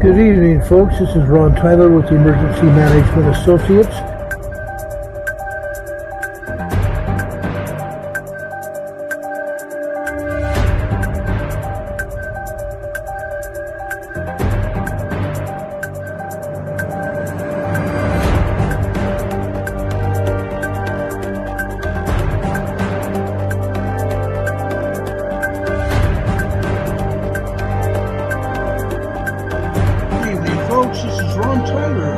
Good evening, folks. This is Ron Tyler with the Emergency Management Associates. This is Ron Tyler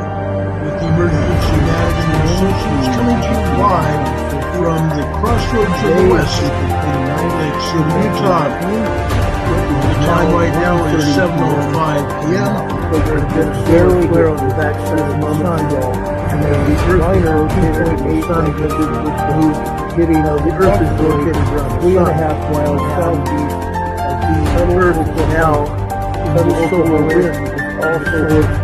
with the Emergency Management Associates coming to you live from the crossroads of the West in Lake City, Utah. The time right now is 7:05 p.m. Very clear on the backside of the sun, and the earth rotating hitting the earth is located around 3.5 miles southeast of the earth now. The solar wind is also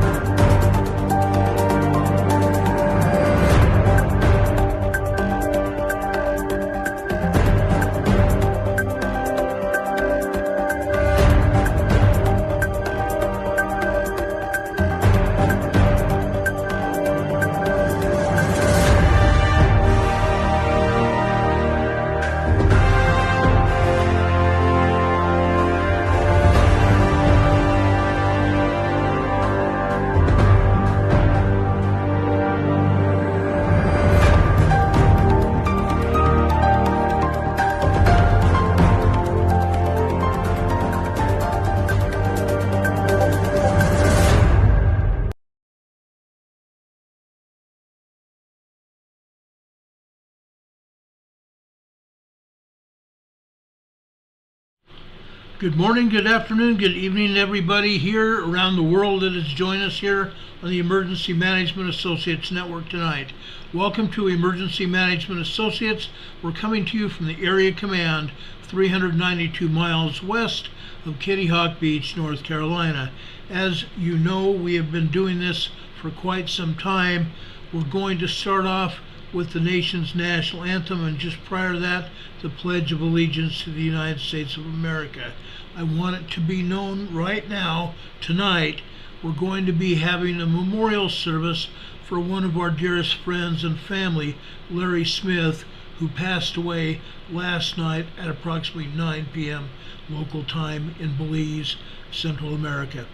Good morning, good afternoon, good evening, everybody here around the world that has joined us here on the Emergency Management Associates Network tonight. Welcome to Emergency Management Associates. We're coming to you from the Area Command, 392 miles west of Kitty Hawk Beach, North Carolina. As you know, we have been doing this for quite some time. We're going to start off with the nation's national anthem, and just prior to that, the Pledge of Allegiance to the United States of America. I want it to be known right now, tonight, we're going to be having a memorial service for one of our dearest friends and family, Larry Smith, who passed away last night at approximately 9 p.m. local time in Belize, Central America.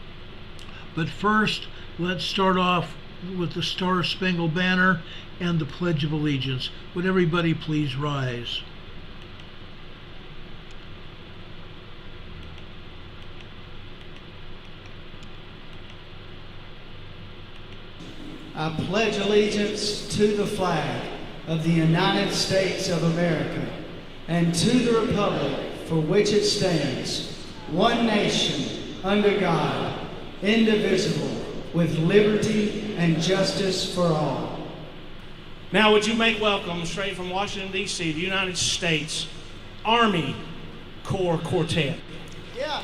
But first, let's start off with the Star Spangled Banner and the Pledge of Allegiance. Would everybody please rise? I pledge allegiance to the flag of the United States of America and to the republic for which it stands, one nation, under God, indivisible, with liberty and justice for all. Now would you make welcome, straight from Washington, D.C., the United States Army Corps Quartet. Yeah.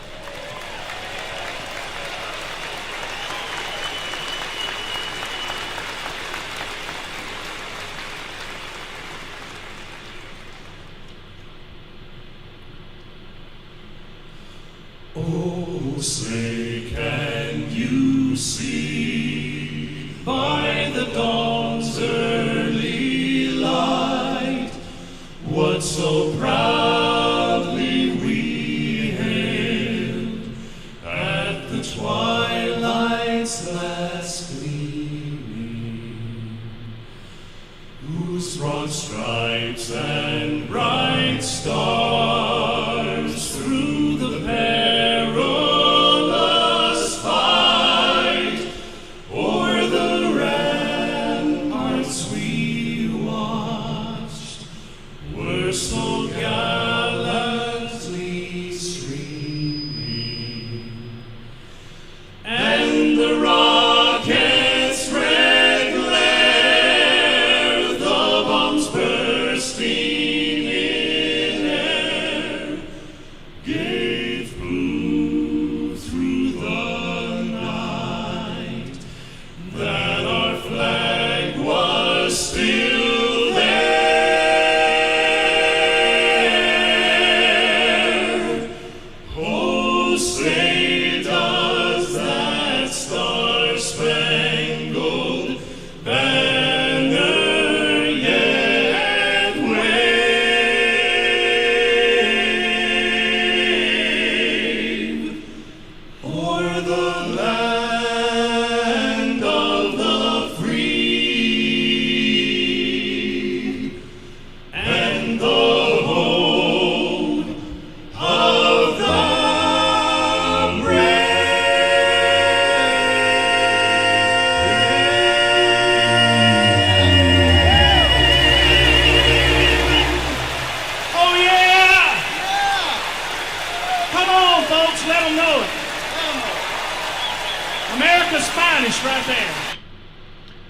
Oh, say can you see by the dawn's early light what so proudly we hailed at the twilight's last gleaming, whose broad stripes and bright stars through the perilous fight o'er the ramparts we watched were so gallantly streaming, and the rocket's red glare, the bombs bursting in air, gave proof through the night that our flag was still there. Oh, say does that star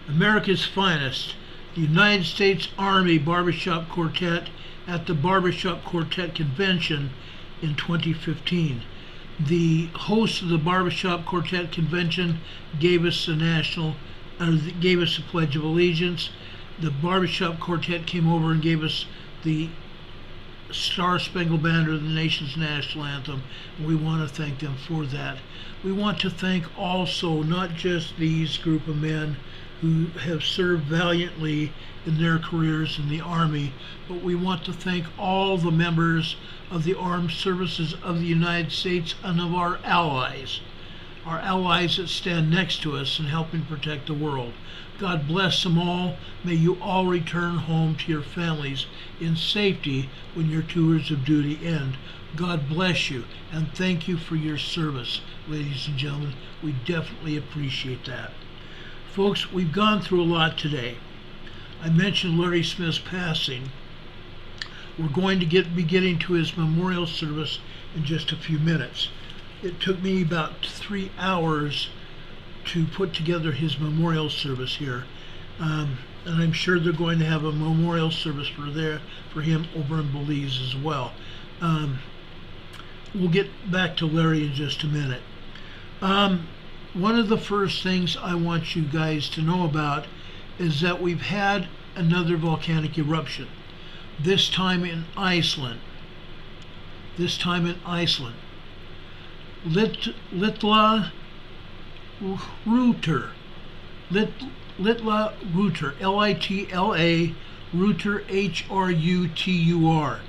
America's finest, the United States Army Barbershop Quartet at the Barbershop Quartet Convention in 2015. The host of the Barbershop Quartet Convention gave us gave us the Pledge of Allegiance. The Barbershop Quartet came over and gave us the Star Spangled Banner, the nation's national anthem, and we want to thank them for that. We want to thank also not just these group of men who have served valiantly in their careers in the Army, but we want to thank all the members of the armed services of the United States and of our allies that stand next to us in helping protect the world. God bless them all. May you all return home to your families in safety when your tours of duty end. God bless you, and thank you for your service, ladies and gentlemen. We definitely appreciate that. Folks, we've gone through a lot today. I mentioned Larry Smith's passing. We're going to be getting to his memorial service in just a few minutes. It took me about 3 hours to put together his memorial service here. And I'm sure they're going to have a memorial service for him over in Belize as well. We'll get back to Larry in just a minute. One of the first things I want you guys to know about is that we've had another volcanic eruption, this time in Iceland. Litla Ruter, L-I-T-L-A, Ruter, H-R-U-T-U-R.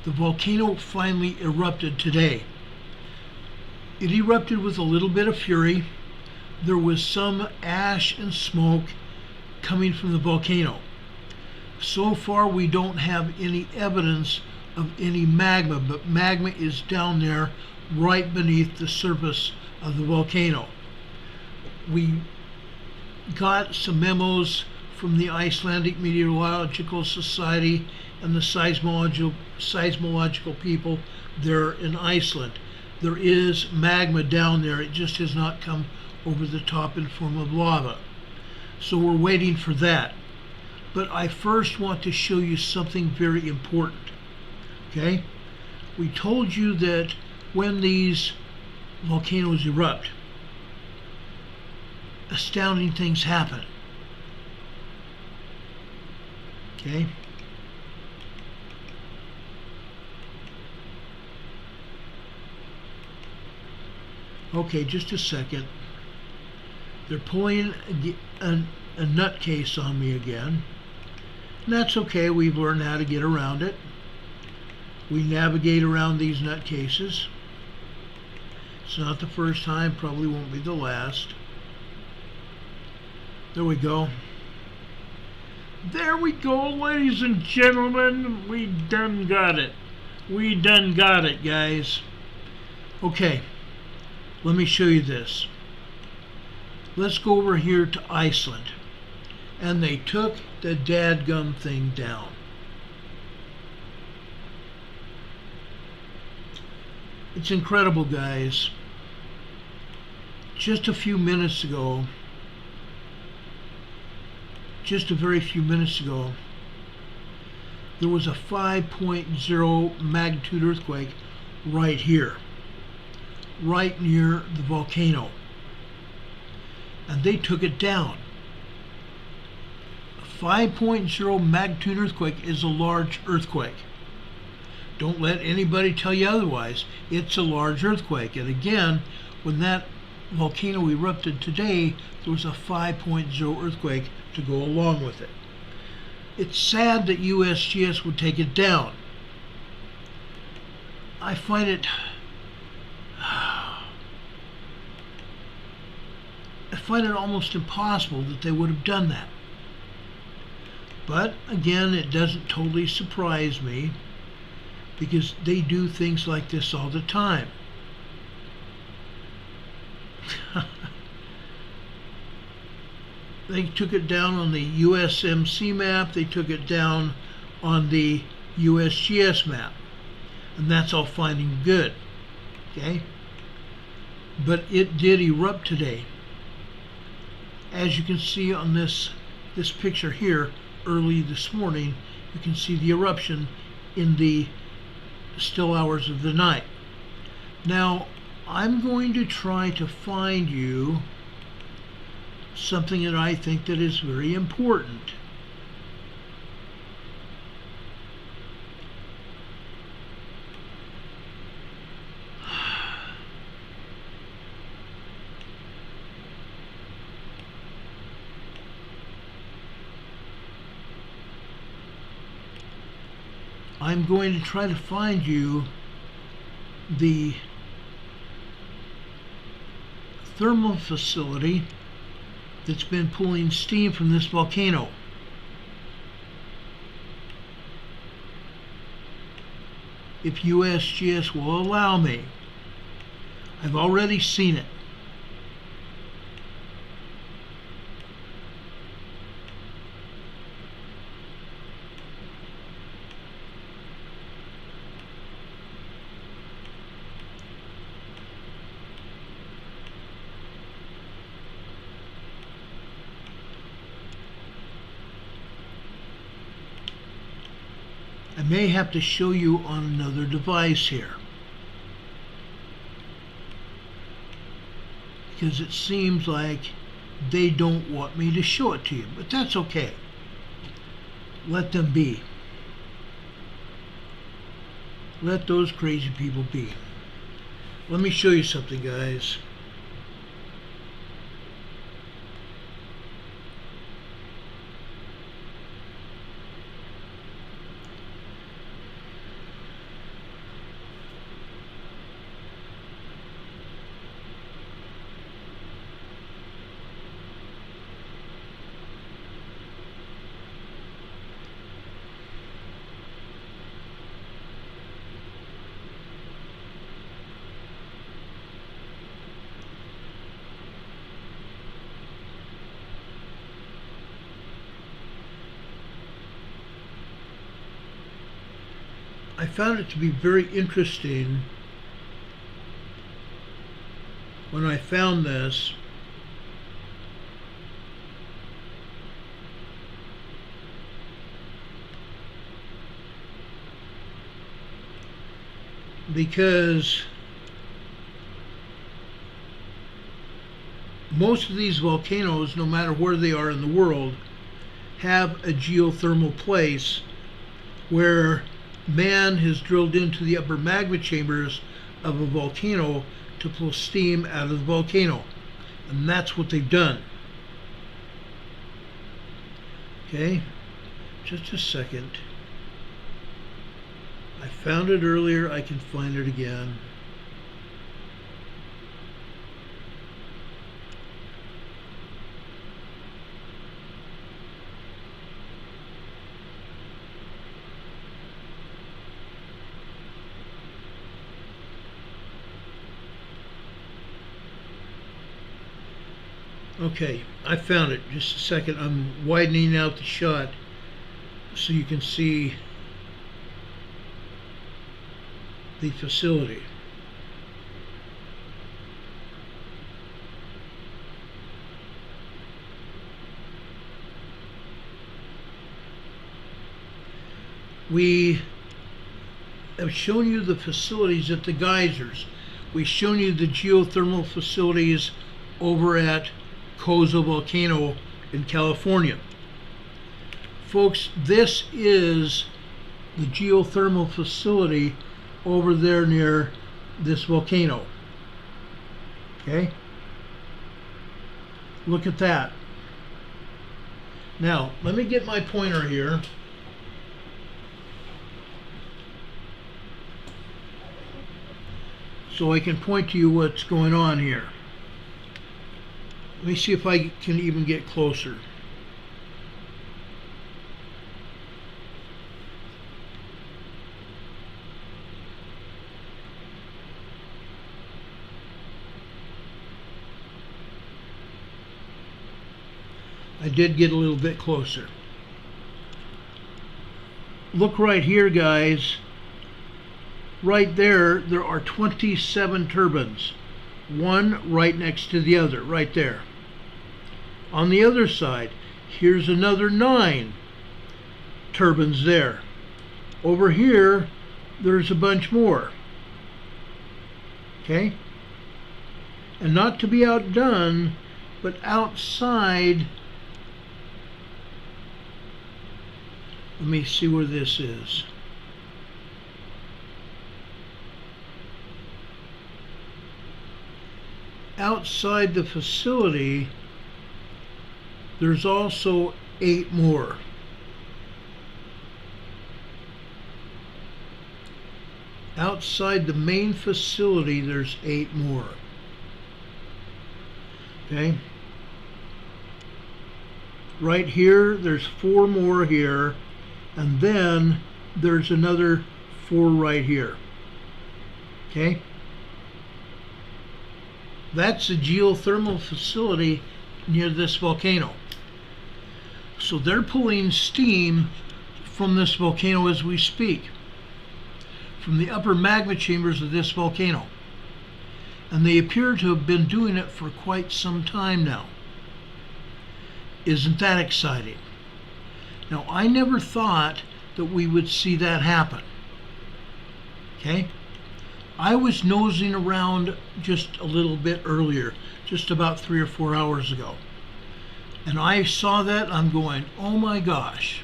The volcano finally erupted today. It erupted with a little bit of fury. There was some ash and smoke coming from the volcano. So far, we don't have any evidence of any magma, but magma is down there right beneath the surface of the volcano. We got some memos from the Icelandic Meteorological Society and the seismological people there in Iceland. There is magma down there. It just has not come over the top in form of lava. So we're waiting for that. But I first want to show you something very important. Okay? We told you that when these volcanoes erupt, astounding things happen. Okay? Okay, just a second. They're pulling a nutcase on me again. And that's okay, we've learned how to get around it. We navigate around these nutcases. It's not the first time, probably won't be the last. There we go. There we go, ladies and gentlemen. We done got it. We done got it, guys. Okay, let me show you this. Let's go over here to Iceland. And they took the dadgum thing down. It's incredible, guys. Just a few minutes ago, just a very few minutes ago, there was a 5.0 magnitude earthquake right here, right near the volcano. And they took it down. A 5.0 magnitude earthquake is a large earthquake. Don't let anybody tell you otherwise. It's a large earthquake. And again, when that volcano erupted today, there was a 5.0 earthquake to go along with it. It's sad that USGS would take it down. I find it almost impossible that they would have done that. But again, it doesn't totally surprise me, because they do things like this all the time. They took it down on the USMC map, they took it down on the USGS map, and that's all fine and good, okay? But it did erupt today. As you can see on this picture here, early this morning, you can see the eruption in the still hours of the night. Now, I'm going to try to find you something that I think that is very important. I'm going to try to find you the thermal facility that's been pulling steam from this volcano. If USGS will allow me. I've already seen it. I may have to show you on another device here, because it seems like they don't want me to show it to you, but that's okay. Let them be. Let those crazy people be. Let me show you something, guys. I found it to be very interesting when I found this. Because most of these volcanoes, no matter where they are in the world, have a geothermal place where man has drilled into the upper magma chambers of a volcano to pull steam out of the volcano. And that's what they've done. Okay, just a second. I found it earlier, I can find it again. Okay, I found it. Just a second. I'm widening out the shot so you can see the facility. We have shown you the facilities at the geysers. We've shown you the geothermal facilities over at Coza Volcano in California. Folks, this is the geothermal facility over there near this volcano. Okay? Look at that. Now, let me get my pointer here. So I can point to you what's going on here. Let me see if I can even get closer. I did get a little bit closer. Look right here, guys. Right there, there are 27 turbines. One right next to the other, right there. On the other side, here's another 9 turbines there. Over here, there's a bunch more. Okay? And not to be outdone, but outside, let me see where this is. Outside the facility, there's also 8 more. Outside the main facility, there's 8 more. Okay? Right here, there's 4 more here, and then there's another 4 right here. Okay? That's a geothermal facility near this volcano. So they're pulling steam from this volcano as we speak, from the upper magma chambers of this volcano. And they appear to have been doing it for quite some time now. Isn't that exciting? Now, I never thought that we would see that happen. Okay? I was nosing around just a little bit earlier, just about 3 or 4 hours ago. And I saw that, I'm going, oh my gosh,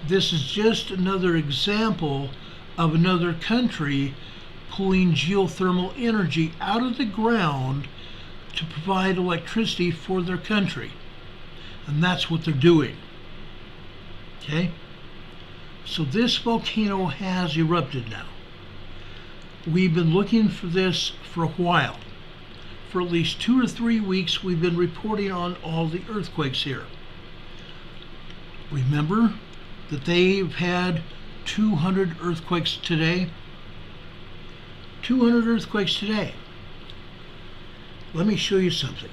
this is just another example of another country pulling geothermal energy out of the ground to provide electricity for their country. And that's what they're doing. Okay? So this volcano has erupted now. We've been looking for this for a while. For at least 2 or 3 weeks, we've been reporting on all the earthquakes here. Remember that they've had 200 earthquakes today? 200 earthquakes today. Let me show you something.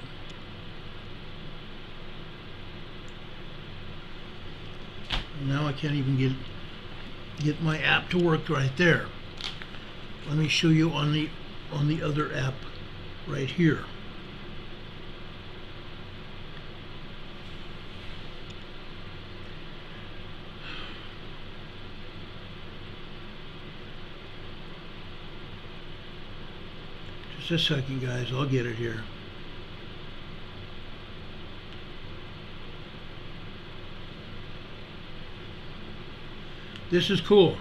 Now I can't even get my app to work right there. Let me show you on the other app right here. Just a second, guys, I'll get it here. This is cool.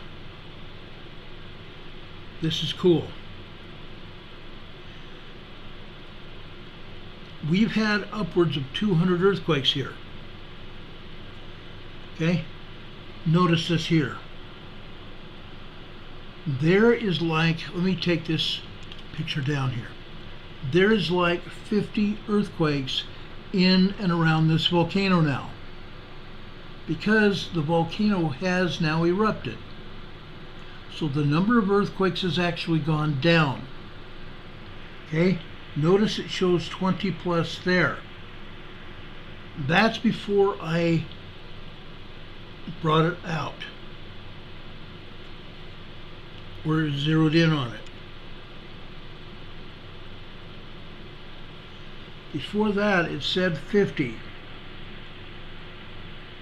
This is cool. We've had upwards of 200 earthquakes here. Okay? Notice this here. There is like, let me take this picture down here. There is like 50 earthquakes in and around this volcano now, because the volcano has now erupted. So the number of earthquakes has actually gone down. Okay? Notice it shows 20 plus there. That's before I brought it out. We're zeroed in on it. Before that, it said 50.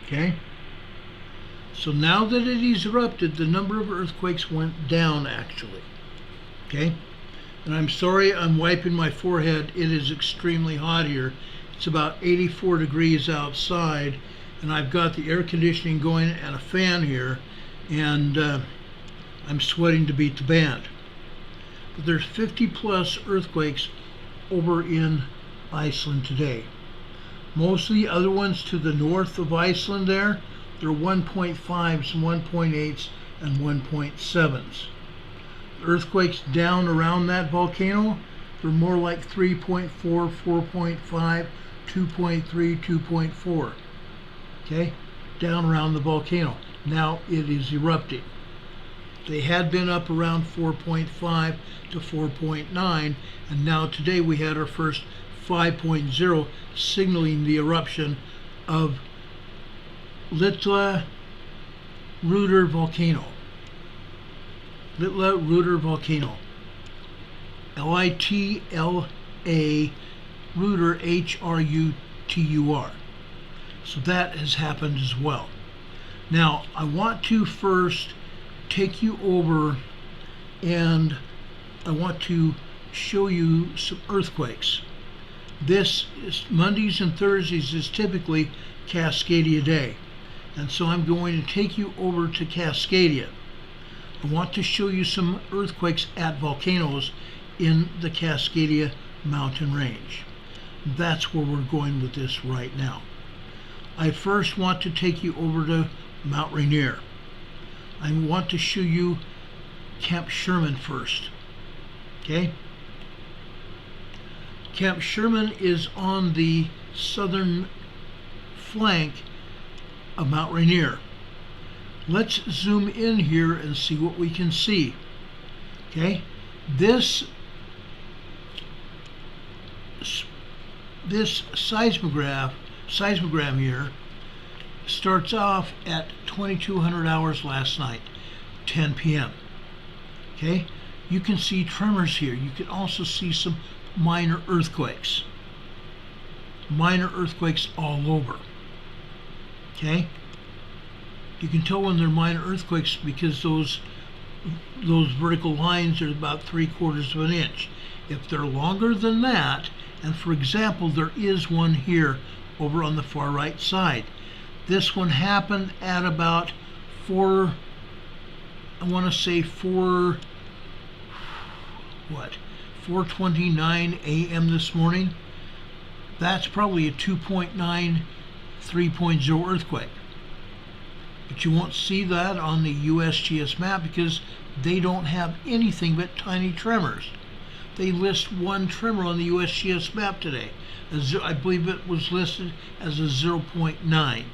Okay? So now that it is erupted, the number of earthquakes went down, actually. Okay? And I'm sorry I'm wiping my forehead. It is extremely hot here. It's about 84 degrees outside, and I've got the air conditioning going and a fan here, and I'm sweating to beat the band. But there's 50 plus earthquakes over in Iceland today. Most of the other ones to the north of Iceland there, they're 1.5s, 1.8s, and 1.7s. Earthquakes down around that volcano, they're more like 3.4, 4.5, 2.3, 2.4. Okay? Down around the volcano. Now it is erupting. They had been up around 4.5 to 4.9, and now today we had our first 5.0 signaling the eruption of Litla Ruder Volcano. Litla Ruder Volcano. Litla Ruder, H-R-U-D-E-R. TUR. So that has happened as well. Now, I want to first take you over and I want to show you some earthquakes. This is Mondays and Thursdays is typically Cascadia Day. And so I'm going to take you over to Cascadia. I want to show you some earthquakes at volcanoes in the Cascadia mountain range. That's where we're going with this right now. I first want to take you over to Mount Rainier. I want to show you Camp Sherman first. Okay? Camp Sherman is on the southern flank of Mount Rainier. Let's zoom in here and see what we can see. Okay? This seismogram here starts off at 2200 hours last night, 10 p.m. Okay? You can see tremors here. You can also see some minor earthquakes. Minor earthquakes all over. Okay? You can tell when they're minor earthquakes because those vertical lines are about 3/4 of an inch. If they're longer than that, and for example, there is one here over on the far right side. This one happened at about 4:29 a.m. this morning. That's probably a 2.9, 3.0 earthquake. But you won't see that on the USGS map because they don't have anything but tiny tremors. They list one tremor on the USGS map today. I believe it was listed as a 0.9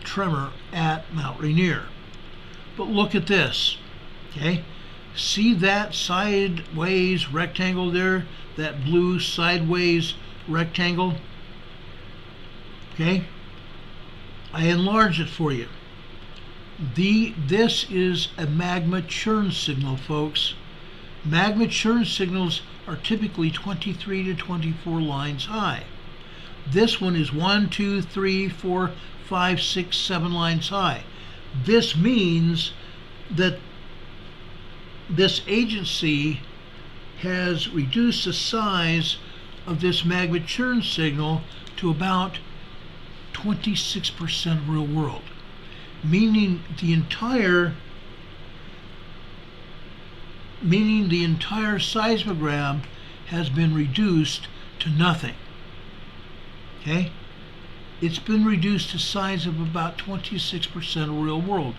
tremor at Mount Rainier. But look at this, okay? See that sideways rectangle there? That blue sideways rectangle? Okay? I enlarged it for you. This is a magma churn signal, folks. Magma churn signals are typically 23 to 24 lines high. This one is 1, 2, 3, 4, 5, 6, 7 lines high. This means that this agency has reduced the size of this magma churn signal to about 26% real world, meaning the entire seismogram has been reduced to nothing. Okay? It's been reduced to size of about 26% of real world.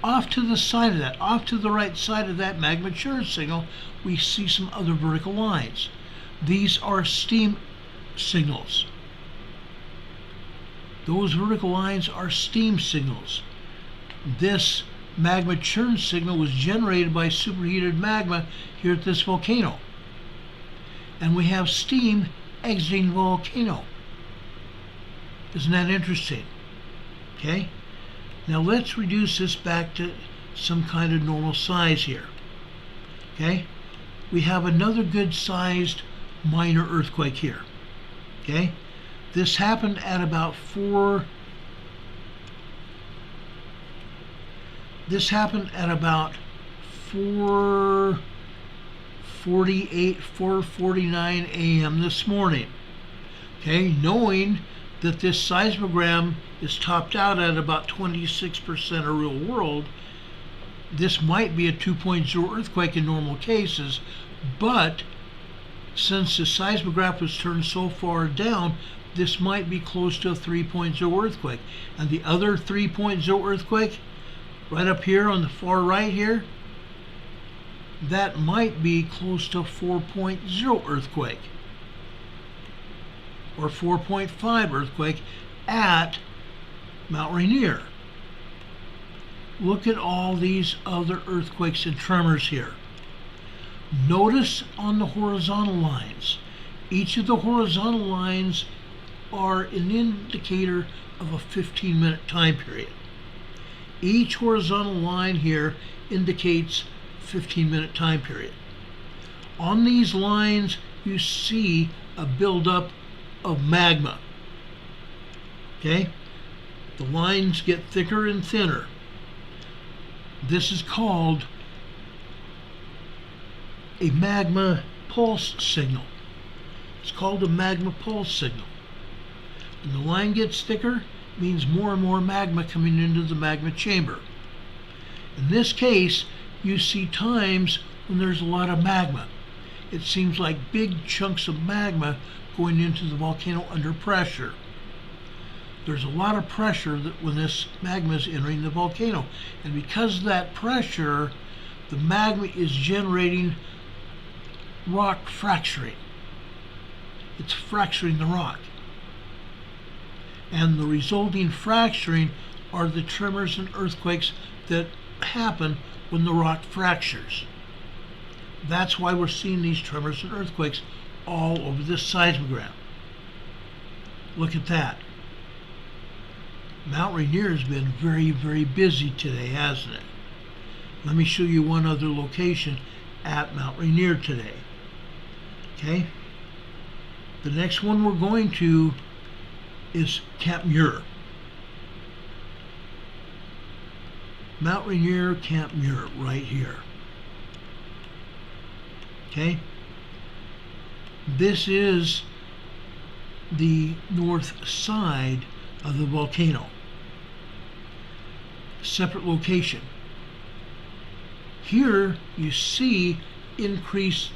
Off to the side of that, off to the right side of that magma churn signal, we see some other vertical lines. These are steam signals. Those vertical lines are steam signals. This magma churn signal was generated by superheated magma here at this volcano. And we have steam exiting the volcano. Isn't that interesting? Okay? Now let's reduce this back to some kind of normal size here. Okay? We have another good sized minor earthquake here. Okay? This happened at about 4:49 a.m. this morning. Okay? Knowing that this seismogram is topped out at about 26% of real world, this might be a 2.0 earthquake in normal cases, but since the seismograph was turned so far down, this might be close to a 3.0 earthquake. And the other 3.0 earthquake, right up here on the far right here, that might be close to a 4.0 earthquake. Or 4.5 earthquake at Mount Rainier. Look at all these other earthquakes and tremors here. Notice on the horizontal lines. Each of the horizontal lines are an indicator of a 15-minute time period. Each horizontal line here indicates 15-minute time period. On these lines, you see a buildup of magma. Okay? The lines get thicker and thinner. This is called a magma pulse signal. It's called a magma pulse signal. When the line gets thicker, it means more and more magma coming into the magma chamber. In this case, you see times when there's a lot of magma. It seems like big chunks of magma going into the volcano under pressure. There's a lot of pressure when this magma is entering the volcano. And because of that pressure, the magma is generating rock fracturing. It's fracturing the rock. And the resulting fracturing are the tremors and earthquakes that happen when the rock fractures. That's why we're seeing these tremors and earthquakes all over this seismogram. Look at that. Mount Rainier has been very, very busy today, hasn't it? Let me show you one other location at Mount Rainier today. Okay? The next one we're going to is Camp Muir. Mount Rainier, Camp Muir, right here. Okay? This is the north side of the volcano. Separate location. Here you see increased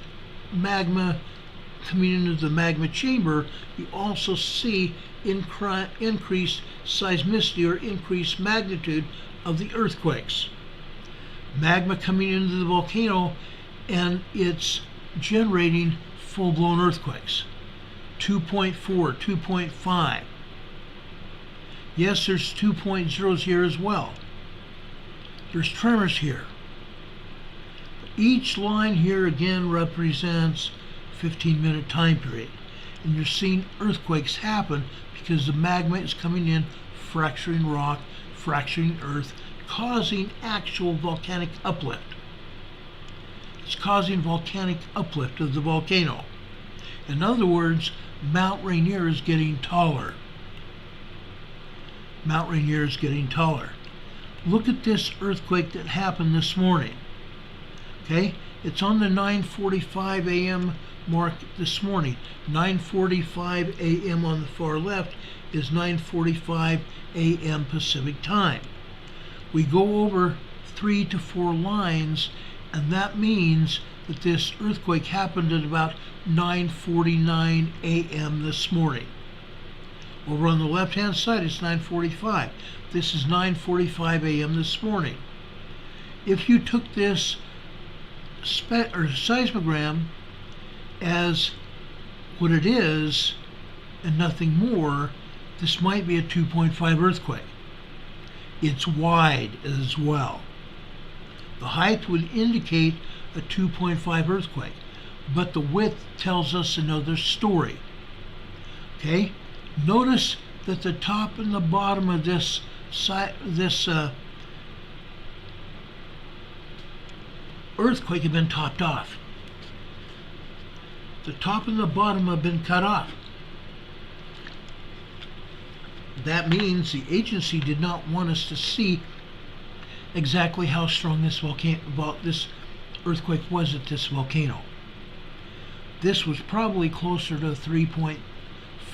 magma coming into the magma chamber. You also see increased seismicity or increased magnitude of the earthquakes. Magma coming into the volcano, and it's generating full-blown earthquakes. 2.4, 2.5. Yes, there's 2.0s here as well. There's tremors here. Each line here again represents 15-minute time period. And you're seeing earthquakes happen because the magma is coming in, fracturing rock, fracturing earth, causing actual volcanic uplift. It's causing volcanic uplift of the volcano. In other words, Mount Rainier is getting taller. Mount Rainier is getting taller. Look at this earthquake that happened this morning. Okay, it's on the 9:45 a.m. mark this morning. 9:45 a.m. on the far left is 9:45 a.m. Pacific time. We go over 3 to 4 lines, and that means that this earthquake happened at about 9:49 a.m. this morning. Over on the left-hand side, it's 9:45. This is 9:45 a.m. this morning. If you took this seismogram as what it is and nothing more, this might be a 2.5 earthquake. It's wide as well. The height would indicate a 2.5 earthquake, but the width tells us another story. Okay? Notice that the top and the bottom of this earthquake have been topped off. The top and the bottom have been cut off. That means the agency did not want us to see exactly how strong this earthquake was at this volcano. This was probably closer to 3.4,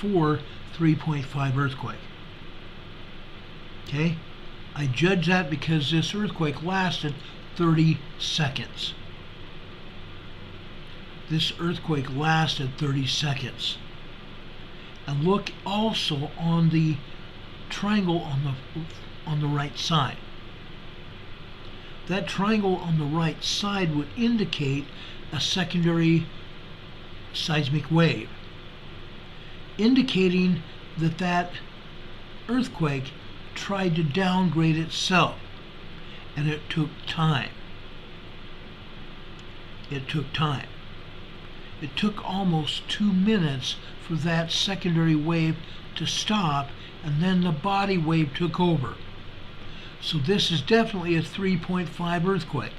3.5 earthquake. Okay? I judge that because this earthquake lasted 30 seconds. This earthquake lasted 30 seconds. And look also on the triangle on the right side. That triangle on the right side would indicate a secondary seismic wave, indicating that that earthquake tried to downgrade itself, and it took time. It took time. It took almost 2 minutes for that secondary wave to stop, and then the body wave took over. So this is definitely a 3.5 earthquake.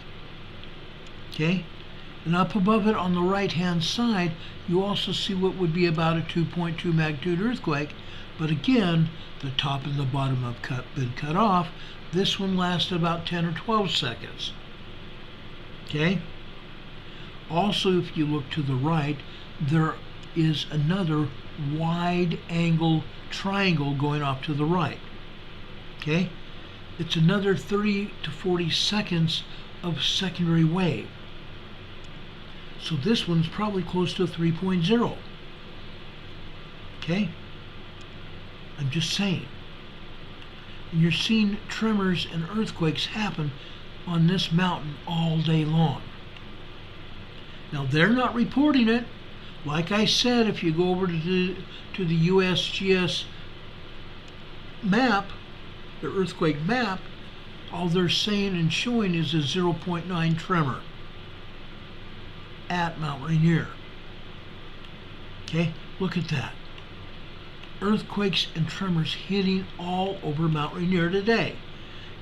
Okay? And up above it on the right hand side, you also see what would be about a 2.2 magnitude earthquake, But again, the top and the bottom have been cut off. This one lasted about 10 or 12 seconds. Okay? Also, if you look to the right, there is another wide angle triangle going off to the right. Okay? It's another 30 to 40 seconds of secondary wave. So this one's probably close to a 3.0. Okay? I'm just saying. And you're seeing tremors and earthquakes happen on this mountain all day long. Now, they're not reporting it. Like I said, if you go over to the USGS map, the earthquake map, all they're saying and showing is a 0.9 tremor at Mount Rainier. Okay, look at that. Earthquakes and tremors hitting all over Mount Rainier today.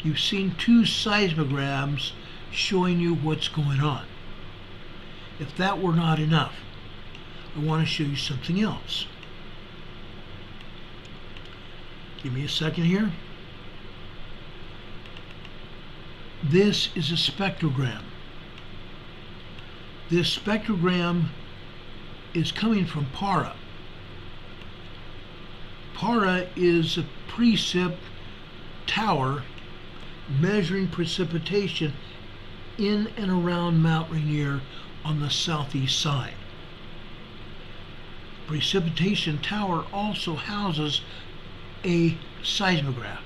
You've seen 2 seismograms showing you what's going on. If that were not enough, I want to show you something else. Give me a second here. This is a spectrogram. This spectrogram is coming from PARA. PARA is a precip tower measuring precipitation in and around Mount Rainier on the southeast side. Precipitation tower also houses a seismograph.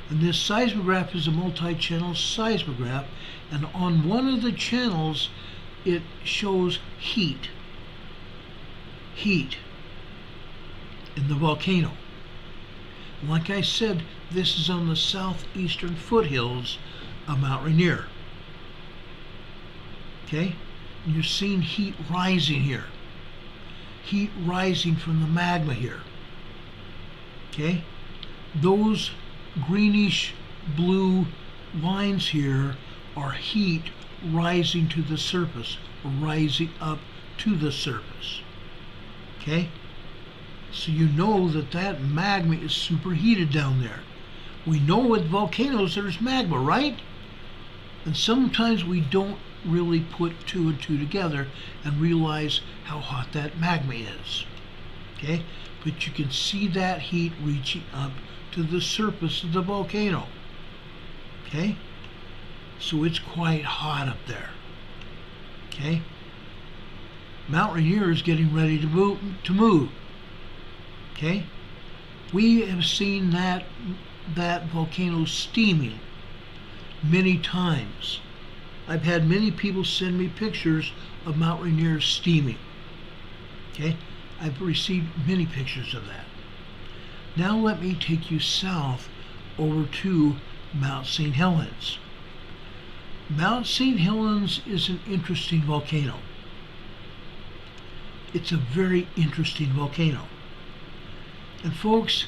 And this seismograph is a multi-channel seismograph, and on one of the channels it shows heat in the volcano. Like I said, this is on the southeastern foothills of Mount Rainier. Okay? And you're seeing heat rising here. Heat rising from the magma here. Okay? Those greenish blue lines here are heat rising to the surface, or rising up to the surface. Okay? So you know that that magma is superheated down there. We know with volcanoes there's magma, right? And sometimes we don't really put 2 and 2 together and realize how hot that magma is. Okay? But you can see that heat reaching up to the surface of the volcano. Okay? So it's quite hot up there. Okay? Mount Rainier is getting ready to move. Okay? We have seen that volcano steaming many times. I've had many people send me pictures of Mount Rainier steaming. Okay? I've received many pictures of that. Now let me take you south over to Mount St. Helens. Mount St. Helens is an interesting volcano. It's a very interesting volcano. And folks,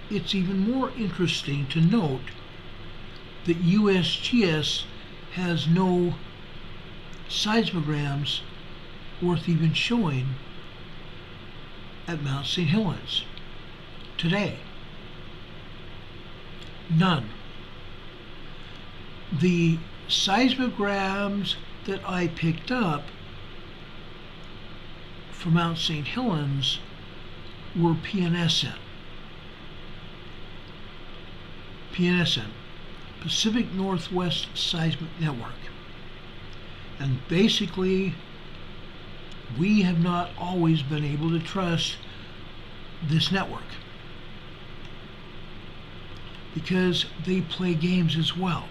it's even more interesting to note that USGS has no seismograms worth even showing at Mount St. Helens today. None. The seismograms that I picked up for Mount St. Helens were PNSN. PNSN, Pacific Northwest Seismic Network. And basically, we have not always been able to trust this network because they play games as well.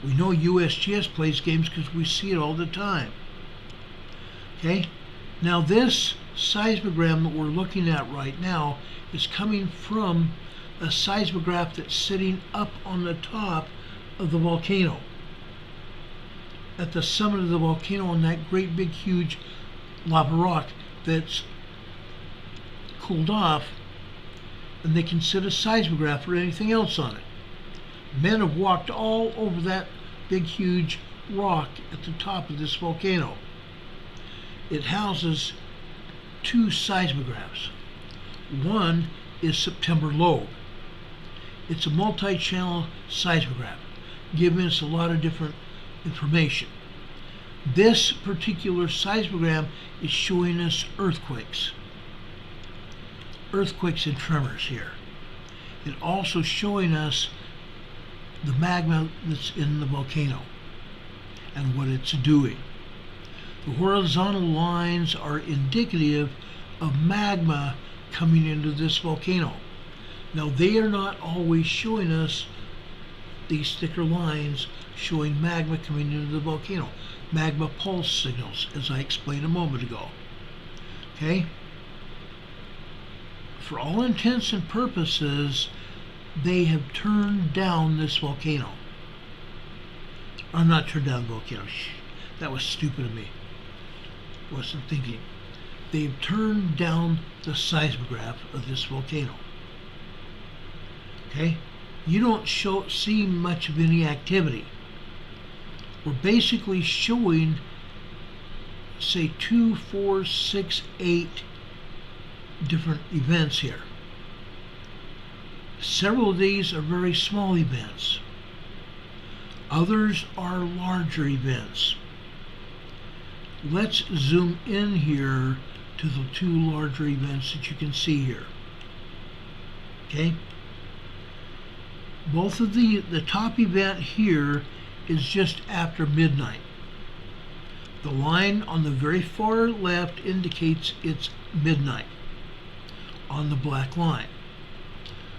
We know USGS plays games because we see it all the time. Okay? Now this seismogram that we're looking at right now is coming from a seismograph that's sitting up on the top of the volcano. At the summit of the volcano on that great big huge lava rock that's cooled off, and they can sit a seismograph or anything else on it. Men have walked all over that big huge rock at the top of this volcano. It houses 2 seismographs. One is September lobe. It's a multi-channel seismograph, giving us a lot of different information. This particular seismogram is showing us earthquakes and tremors here. It's also showing us the magma that's in the volcano and what it's doing. The horizontal lines are indicative of magma coming into this volcano. Now, they are not always showing us these thicker lines showing magma coming into the volcano. Magma pulse signals, as I explained a moment ago. Okay? For all intents and purposes, they have turned down this volcano. I'm not turned down the volcano. That was stupid of me. Wasn't thinking. They've turned down the seismograph of this volcano. Okay? You don't see much of any activity. We're basically showing, say, 2, 4, 6, 8 different events here. Several of these are very small events. Others are larger events. Let's zoom in here to the 2 larger events that you can see here. Okay? Both of the top event here is just after midnight. The line on the very far left indicates it's midnight on the black line.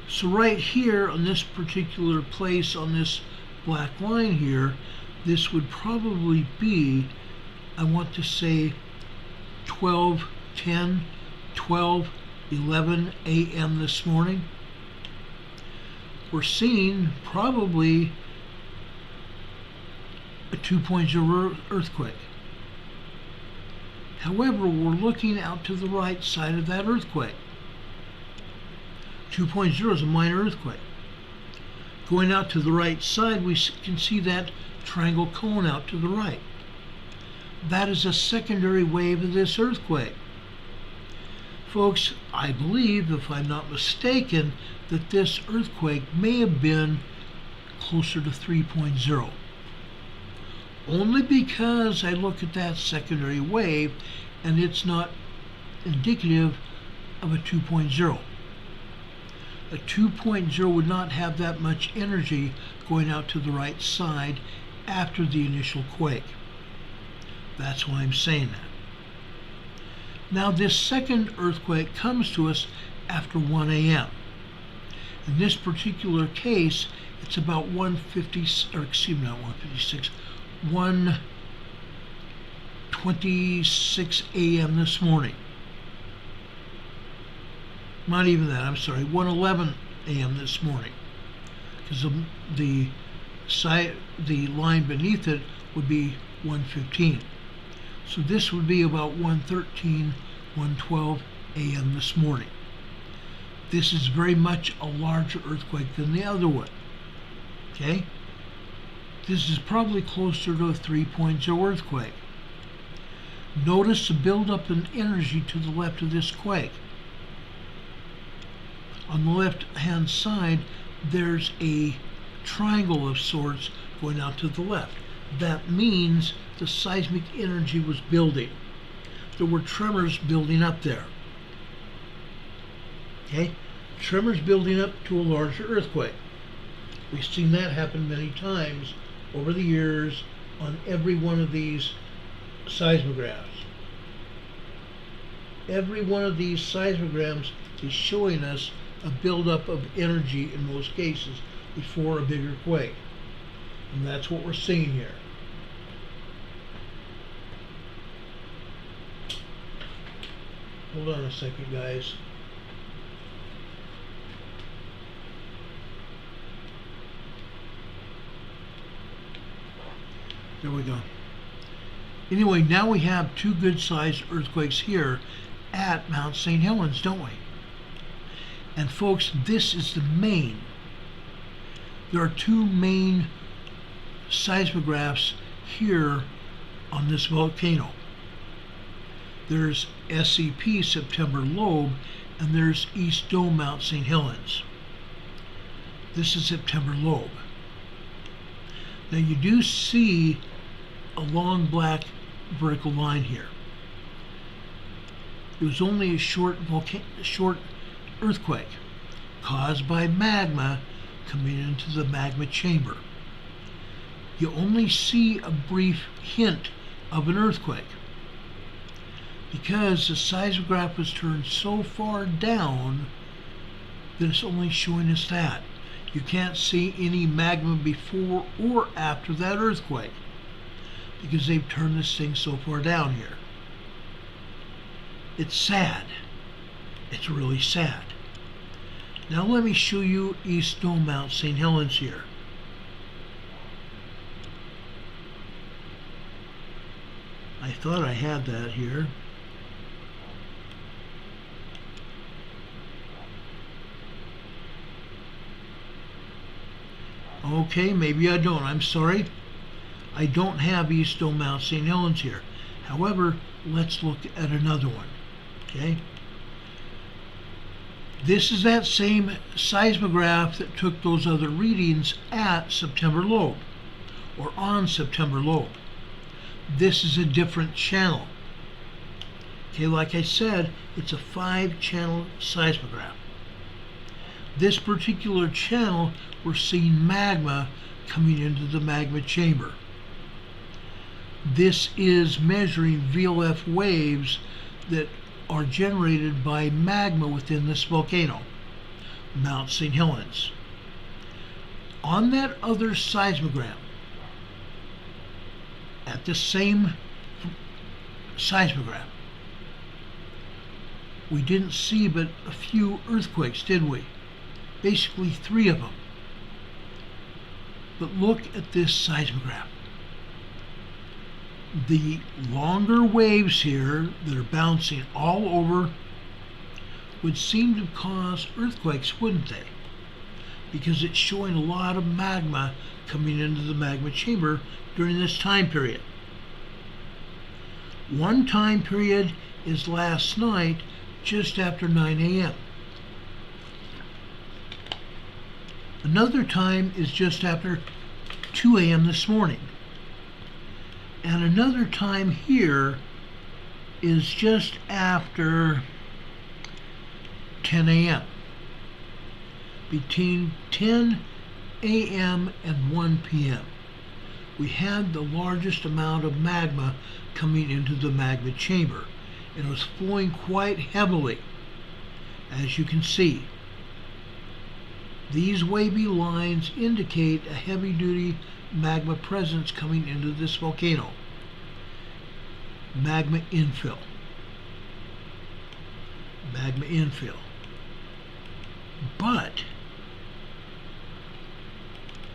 So right here on this particular place on this black line here, this would probably be, I want to say 12:10, 12:11 a.m. this morning. We're seeing probably a 2.0 earthquake. However, we're looking out to the right side of that earthquake. 2.0 is a minor earthquake. Going out to the right side, we can see that triangle cone out to the right. That is a secondary wave of this earthquake. Folks, I believe, if I'm not mistaken, that this earthquake may have been closer to 3.0. Only because I look at that secondary wave and it's not indicative of a 2.0. A 2.0 would not have that much energy going out to the right side after the initial quake. That's why I'm saying that. Now, this second earthquake comes to us after 1 a.m. In this particular case, it's about 1:26 a.m. this morning. Not even that, I'm sorry, 1:11 a.m. this morning. Because the line beneath it would be 1:15. So this would be about 1:13, 1:12 a.m. this morning. This is very much a larger earthquake than the other one. Okay? This is probably closer to a 3.0 earthquake. Notice the buildup in energy to the left of this quake. On the left-hand side, there's a triangle of sorts going out to the left. That means the seismic energy was building. There were tremors building up there. Okay? Tremors building up to a larger earthquake. We've seen that happen many times over the years on every one of these seismographs. Every one of these seismograms is showing us a buildup of energy in most cases before a bigger quake. And that's what we're seeing here. Hold on a second, guys. There we go. Anyway, now we have 2 good-sized earthquakes here at Mount St. Helens, don't we? And folks, this is the main. There are 2 main seismographs here on this volcano. There's SCP, September lobe, and there's East Dome Mount St. Helens. This is September lobe. Now you do see a long black vertical line here. It was only a short earthquake caused by magma coming into the magma chamber. You only see a brief hint of an earthquake because the seismograph was turned so far down that it's only showing us that. You can't see any magma before or after that earthquake because they've turned this thing so far down here. It's sad. It's really sad. Now let me show you East Dome Mount St. Helens here. I thought I had that here. Okay, maybe I don't. I'm sorry. I don't have East Dome Mount St. Helens here. However, let's look at another one. Okay. This is that same seismograph that took those other readings at September lobe, or on September lobe. This is a different channel. Okay, like I said, it's a 5-channel seismograph. This particular channel, we're seeing magma coming into the magma chamber. This is measuring VLF waves that are generated by magma within this volcano, Mount St. Helens. On that other seismogram, at the same seismograph, we didn't see but a few earthquakes, did we? Basically 3 of them. But look at this seismograph. The longer waves here that are bouncing all over would seem to cause earthquakes, wouldn't they? Because it's showing a lot of magma coming into the magma chamber during this time period. One time period is last night, just after 9 a.m. Another time is just after 2 a.m. this morning. And another time here is just after 10 a.m. Between 10 a.m. and 1 p.m. we had the largest amount of magma coming into the magma chamber. It was flowing quite heavily, as you can see. These wavy lines indicate a heavy-duty magma presence coming into this volcano. Magma infill. Magma infill. But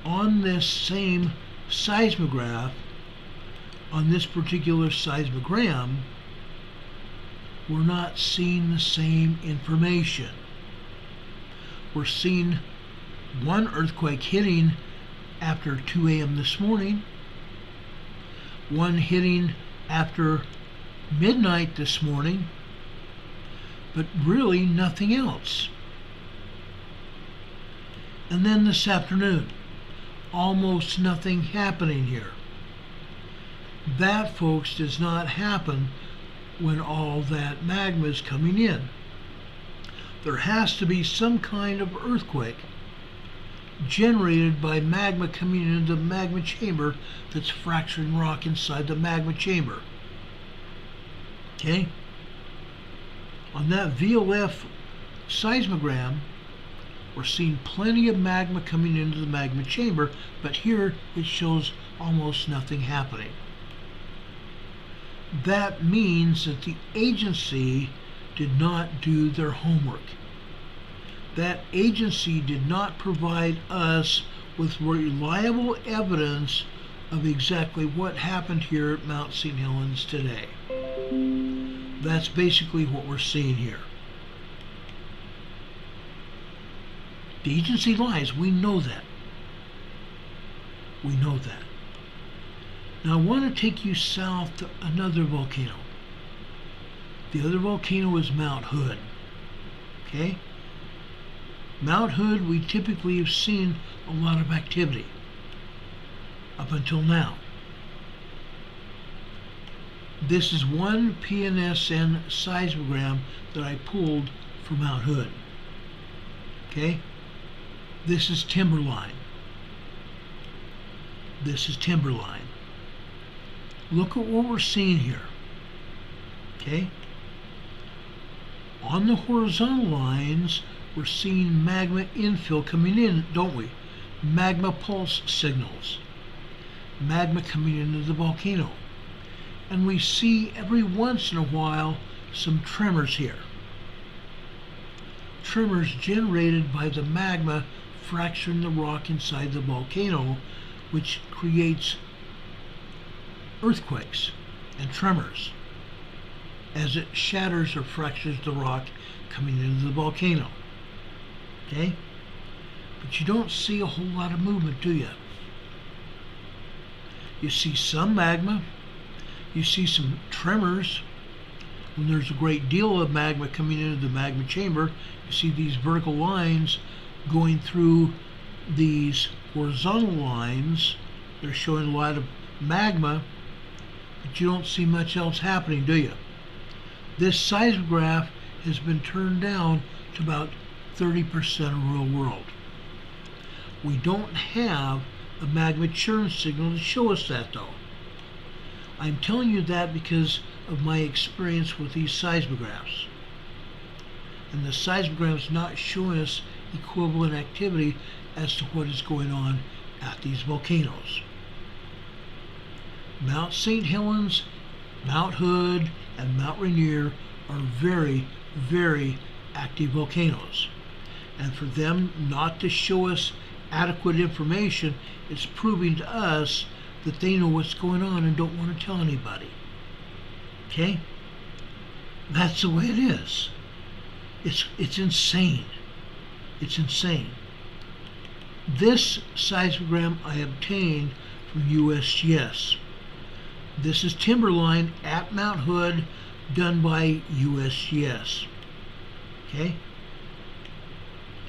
on this same seismograph, on this particular seismogram, we're not seeing the same information. We're seeing one earthquake hitting after 2 a.m. this morning, one hitting after midnight this morning, but really nothing else. And then this afternoon, almost nothing happening here. That, folks, does not happen when all that magma is coming in. There has to be some kind of earthquake generated by magma coming into the magma chamber that's fracturing rock inside the magma chamber. Okay? On that VLF seismogram, we're seeing plenty of magma coming into the magma chamber, but here it shows almost nothing happening. That means that the agency did not do their homework. That agency did not provide us with reliable evidence of exactly what happened here at Mount St. Helens today. That's basically what we're seeing here. The agency lies. We know that. We know that. Now I want to take you south to another volcano. The other volcano is Mount Hood. Okay? Mount Hood, we typically have seen a lot of activity up until now. This is one PNSN seismogram that I pulled for Mount Hood. Okay? This is Timberline. This is Timberline. Look at what we're seeing here. Okay? On the horizontal lines, we're seeing magma infill coming in, don't we? Magma pulse signals. Magma coming into the volcano. And we see every once in a while some tremors here. Tremors generated by the magma fracturing the rock inside the volcano, which creates earthquakes and tremors as it shatters or fractures the rock coming into the volcano. Okay? But you don't see a whole lot of movement, do you? You see some magma, you see some tremors. When there's a great deal of magma coming into the magma chamber, you see these vertical lines going through these horizontal lines. They're showing a lot of magma, but you don't see much else happening, do you? This seismograph has been turned down to about 30% of real world. We don't have a magma churn signal to show us that, though. I'm telling you that because of my experience with these seismographs. And the seismograph's not showing us equivalent activity as to what is going on at these volcanoes. Mount St. Helens, Mount Hood, and Mount Rainier are very, very active volcanoes. And for them not to show us adequate information, it's proving to us that they know what's going on and don't want to tell anybody. Okay? That's the way it is. It's insane. It's insane. This seismogram I obtained from USGS. This is Timberline at Mount Hood, done by USGS. Okay?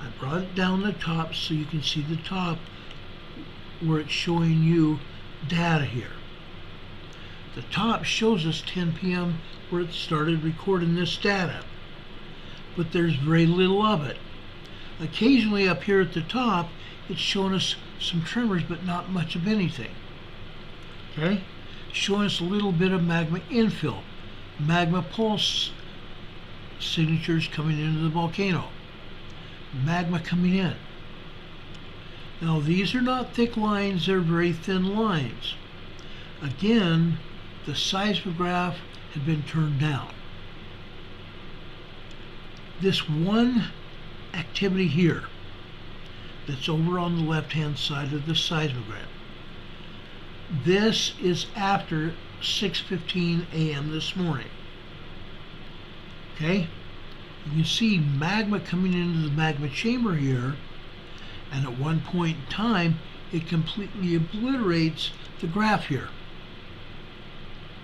I brought it down the top so you can see the top where it's showing you data here. The top shows us 10 p.m. where it started recording this data, but there's very little of it. Occasionally up here at the top, it's showing us some tremors, but not much of anything. Okay? Showing us a little bit of magma infill, magma pulse signatures coming into the volcano, magma coming in. Now these are not thick lines, they're very thin lines. Again, the seismograph had been turned down. This one activity here that's over on the left hand side of the seismogram, this is after 6:15 a.m. this morning. Okay? You can see magma coming into the magma chamber here, and at one point in time it completely obliterates the graph here.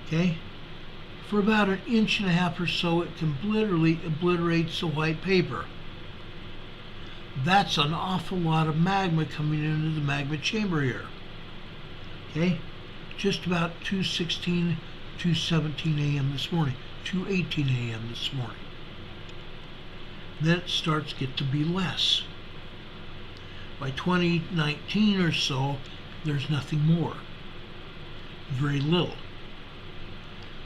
Okay? For about 1.5 inches or so, it completely obliterates the white paper. That's an awful lot of magma coming into the magma chamber here. Okay? Just about 2:16, 2:17 a.m. this morning, 2:18 a.m. this morning. Then it starts to get to be less. By 2019 or so, there's nothing more. Very little.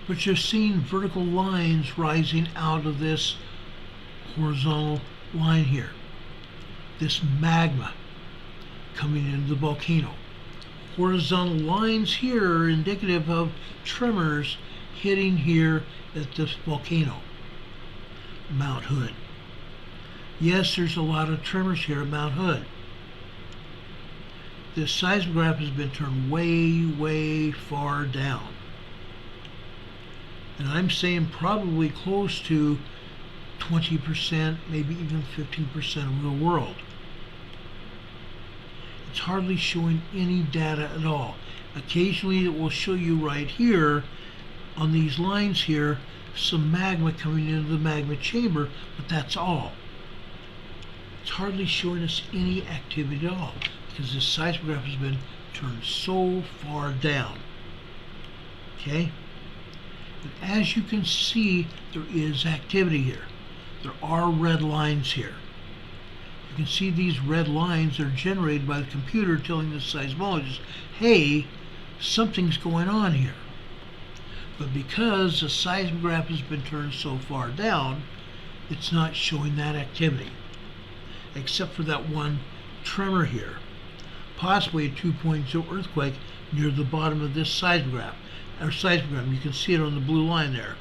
But you're seeing vertical lines rising out of this horizontal line here. This magma coming into the volcano. Horizontal lines here are indicative of tremors hitting here at this volcano, Mount Hood. Yes, there's a lot of tremors here at Mount Hood. This seismograph has been turned way, way far down. And I'm saying probably close to 20%, maybe even 15% of real world. It's hardly showing any data at all. Occasionally it will show you right here on these lines here some magma coming into the magma chamber, but that's all. it's hardly showing us any activity at all because this seismograph has been turned so far down. Okay? And as you can see, there is activity here. There are red lines here. You can see these red lines are generated by the computer telling the seismologist, hey, something's going on here. But because the seismograph has been turned so far down, it's not showing that activity, except for that one tremor here, possibly a 2.0 earthquake near the bottom of this seismograph. You can see it on the blue line there.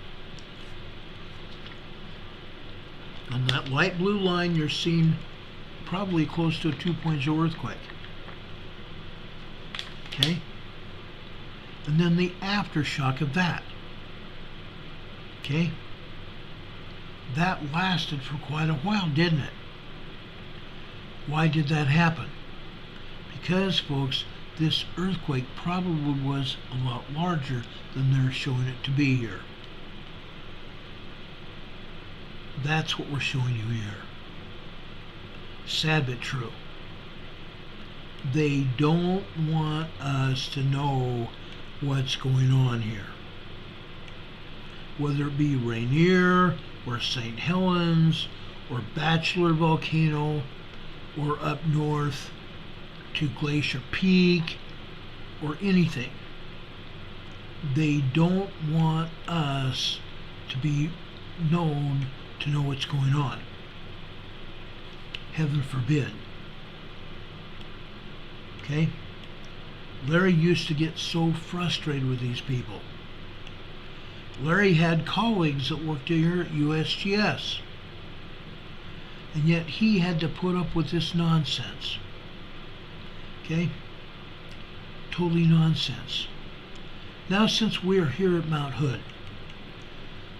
On that light blue line, you're seeing probably close to a 2.0 earthquake. Okay? And then the aftershock of that. Okay? That lasted for quite a while, didn't it? Why did that happen? Because, folks, this earthquake probably was a lot larger than they're showing it to be here. That's what we're showing you here. Sad but true. They don't want us to know what's going on here. Whether it be Rainier, or St. Helens, or Bachelor Volcano, or up north to Glacier Peak, or anything. They don't want us to be known to know what's going on. Heaven forbid. Okay? Larry used to get so frustrated with these people. Larry had colleagues that worked here at USGS, and yet he had to put up with this nonsense. Okay? Totally nonsense. Now, since we're here at Mount Hood,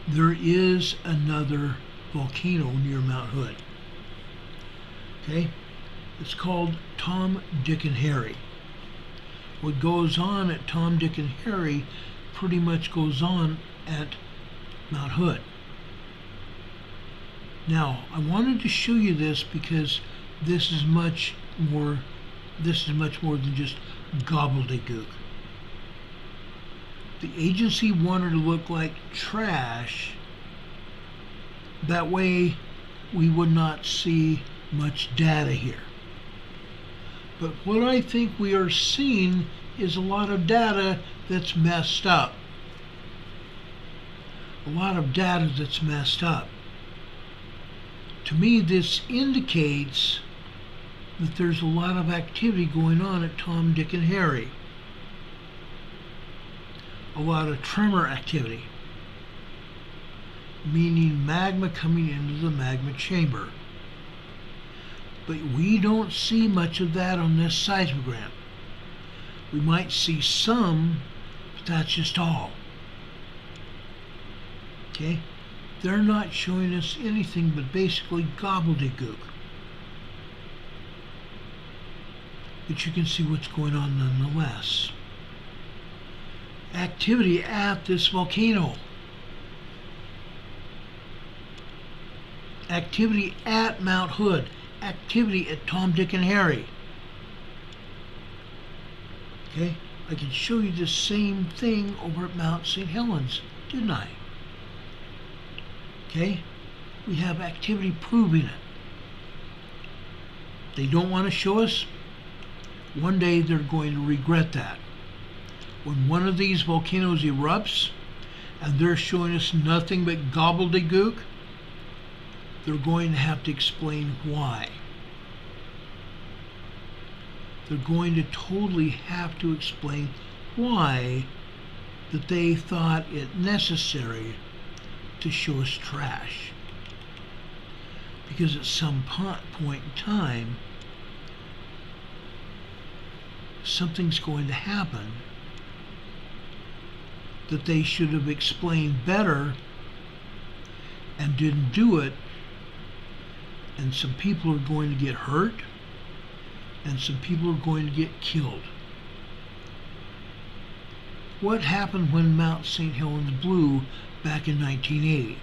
there is another volcano near Mount Hood. Okay? It's called Tom, Dick, and Harry. What goes on at Tom, Dick, and Harry pretty much goes on at Mount Hood. Now, I wanted to show you this because this is much more than just gobbledygook. The agency wanted to look like trash. That way we would not see much data here. But what I think we are seeing is a lot of data that's messed up. A lot of data that's messed up. To me, this indicates that there's a lot of activity going on at Tom, Dick, and Harry. A lot of tremor activity, meaning magma coming into the magma chamber. But we don't see much of that on this seismogram. We might see some, but that's just all. Okay? They're not showing us anything but basically gobbledygook. But you can see what's going on nonetheless. Activity at this volcano. Activity at Mount Hood. Activity at Tom, Dick, and Harry. Okay? I can show you the same thing over at Mount St. Helens, didn't I? Okay? We have activity proving it. They don't want to show us. One day they're going to regret that. When one of these volcanoes erupts and they're showing us nothing but gobbledygook, they're going to have to explain why. They're going to totally have to explain why that they thought it necessary to show us trash. Because at some point in time, something's going to happen that they should have explained better and didn't do it, and some people are going to get hurt and some people are going to get killed. What happened when Mount St. Helens blew back in 1980?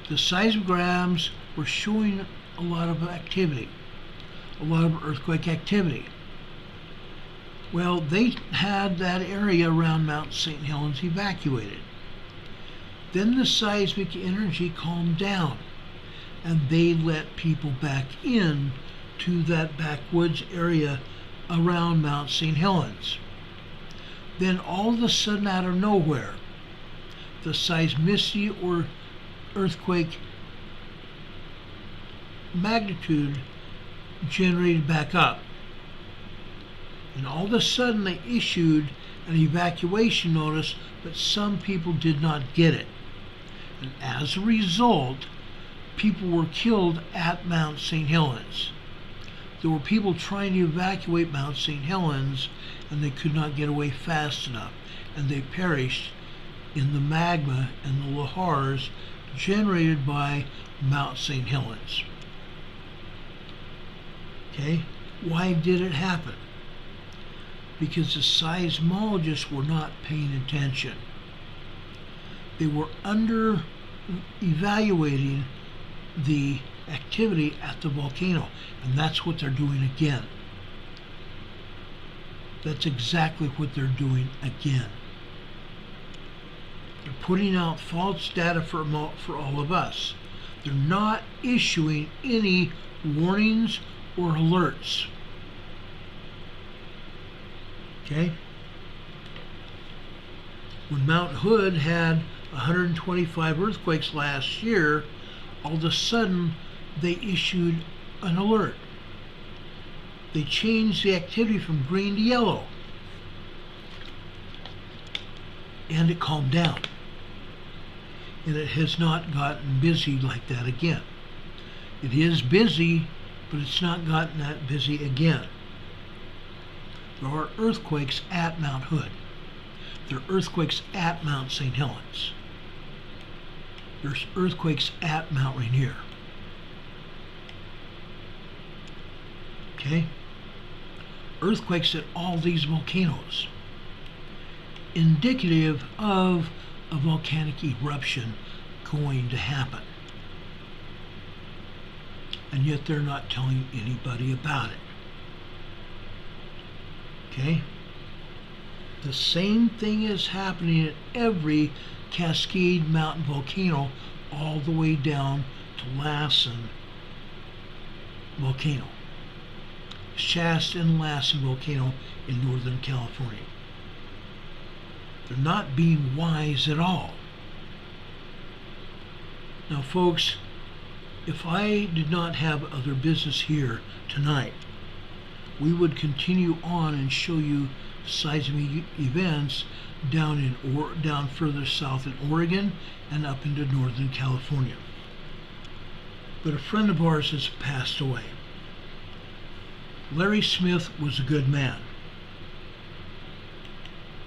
The seismograms were showing a lot of activity, a lot of earthquake activity. Well, they had that area around Mount St. Helens evacuated. Then the seismic energy calmed down, and they let people back in to that backwoods area around Mount St. Helens. Then all of a sudden, out of nowhere, the seismicity or earthquake magnitude generated back up. And all of a sudden they issued an evacuation notice, but some people did not get it. And as a result, people were killed at Mount St. Helens. There were people trying to evacuate Mount St. Helens, and they could not get away fast enough, and they perished in the magma and the lahars generated by Mount St. Helens. Okay, why did it happen? Because the seismologists were not paying attention. They were evaluating the activity at the volcano, and that's what they're doing again. That's exactly what they're doing again. They're putting out false data for all of us. They're not issuing any warnings or alerts. Okay? When Mount Hood had 125 earthquakes last year, all of a sudden they issued an alert. They changed the activity from green to yellow. And it calmed down. And it has not gotten busy like that again. It is busy, but it's not gotten that busy again. There are earthquakes at Mount Hood. There are earthquakes at Mount St. Helens. There's earthquakes at Mount Rainier. Okay? Earthquakes at all these volcanoes. Indicative of a volcanic eruption going to happen. And yet they're not telling anybody about it. Okay? The same thing is happening at every Cascade Mountain volcano all the way down to Lassen volcano. Shasta and Lassen volcano in Northern California. They're not being wise at all. Now folks, if I did not have other business here tonight, we would continue on and show you seismic events down further south in Oregon and up into Northern California. But a friend of ours has passed away. Larry Smith was a good man.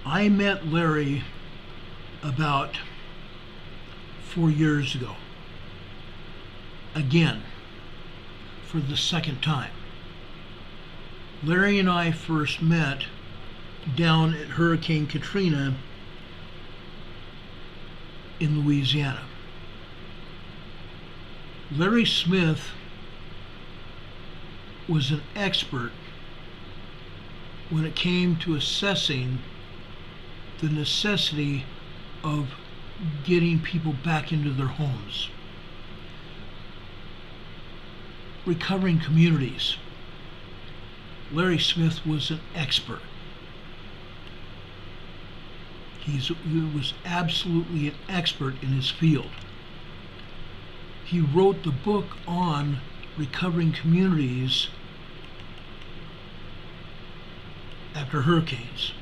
I met Larry about 4 years ago. Again, for the second time. Larry and I first met down at Hurricane Katrina in Louisiana. Larry Smith was an expert when it came to assessing the necessity of getting people back into their homes, recovering communities. Larry Smith was an expert. He was absolutely an expert in his field. He wrote the book on recovering communities after hurricanes.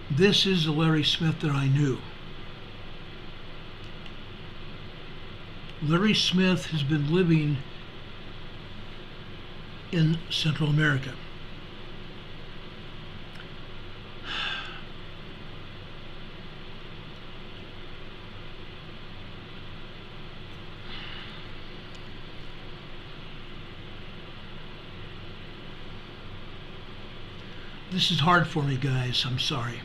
This is the Larry Smith that I knew. Larry Smith has been living in Central America. This is hard for me, guys. I'm sorry.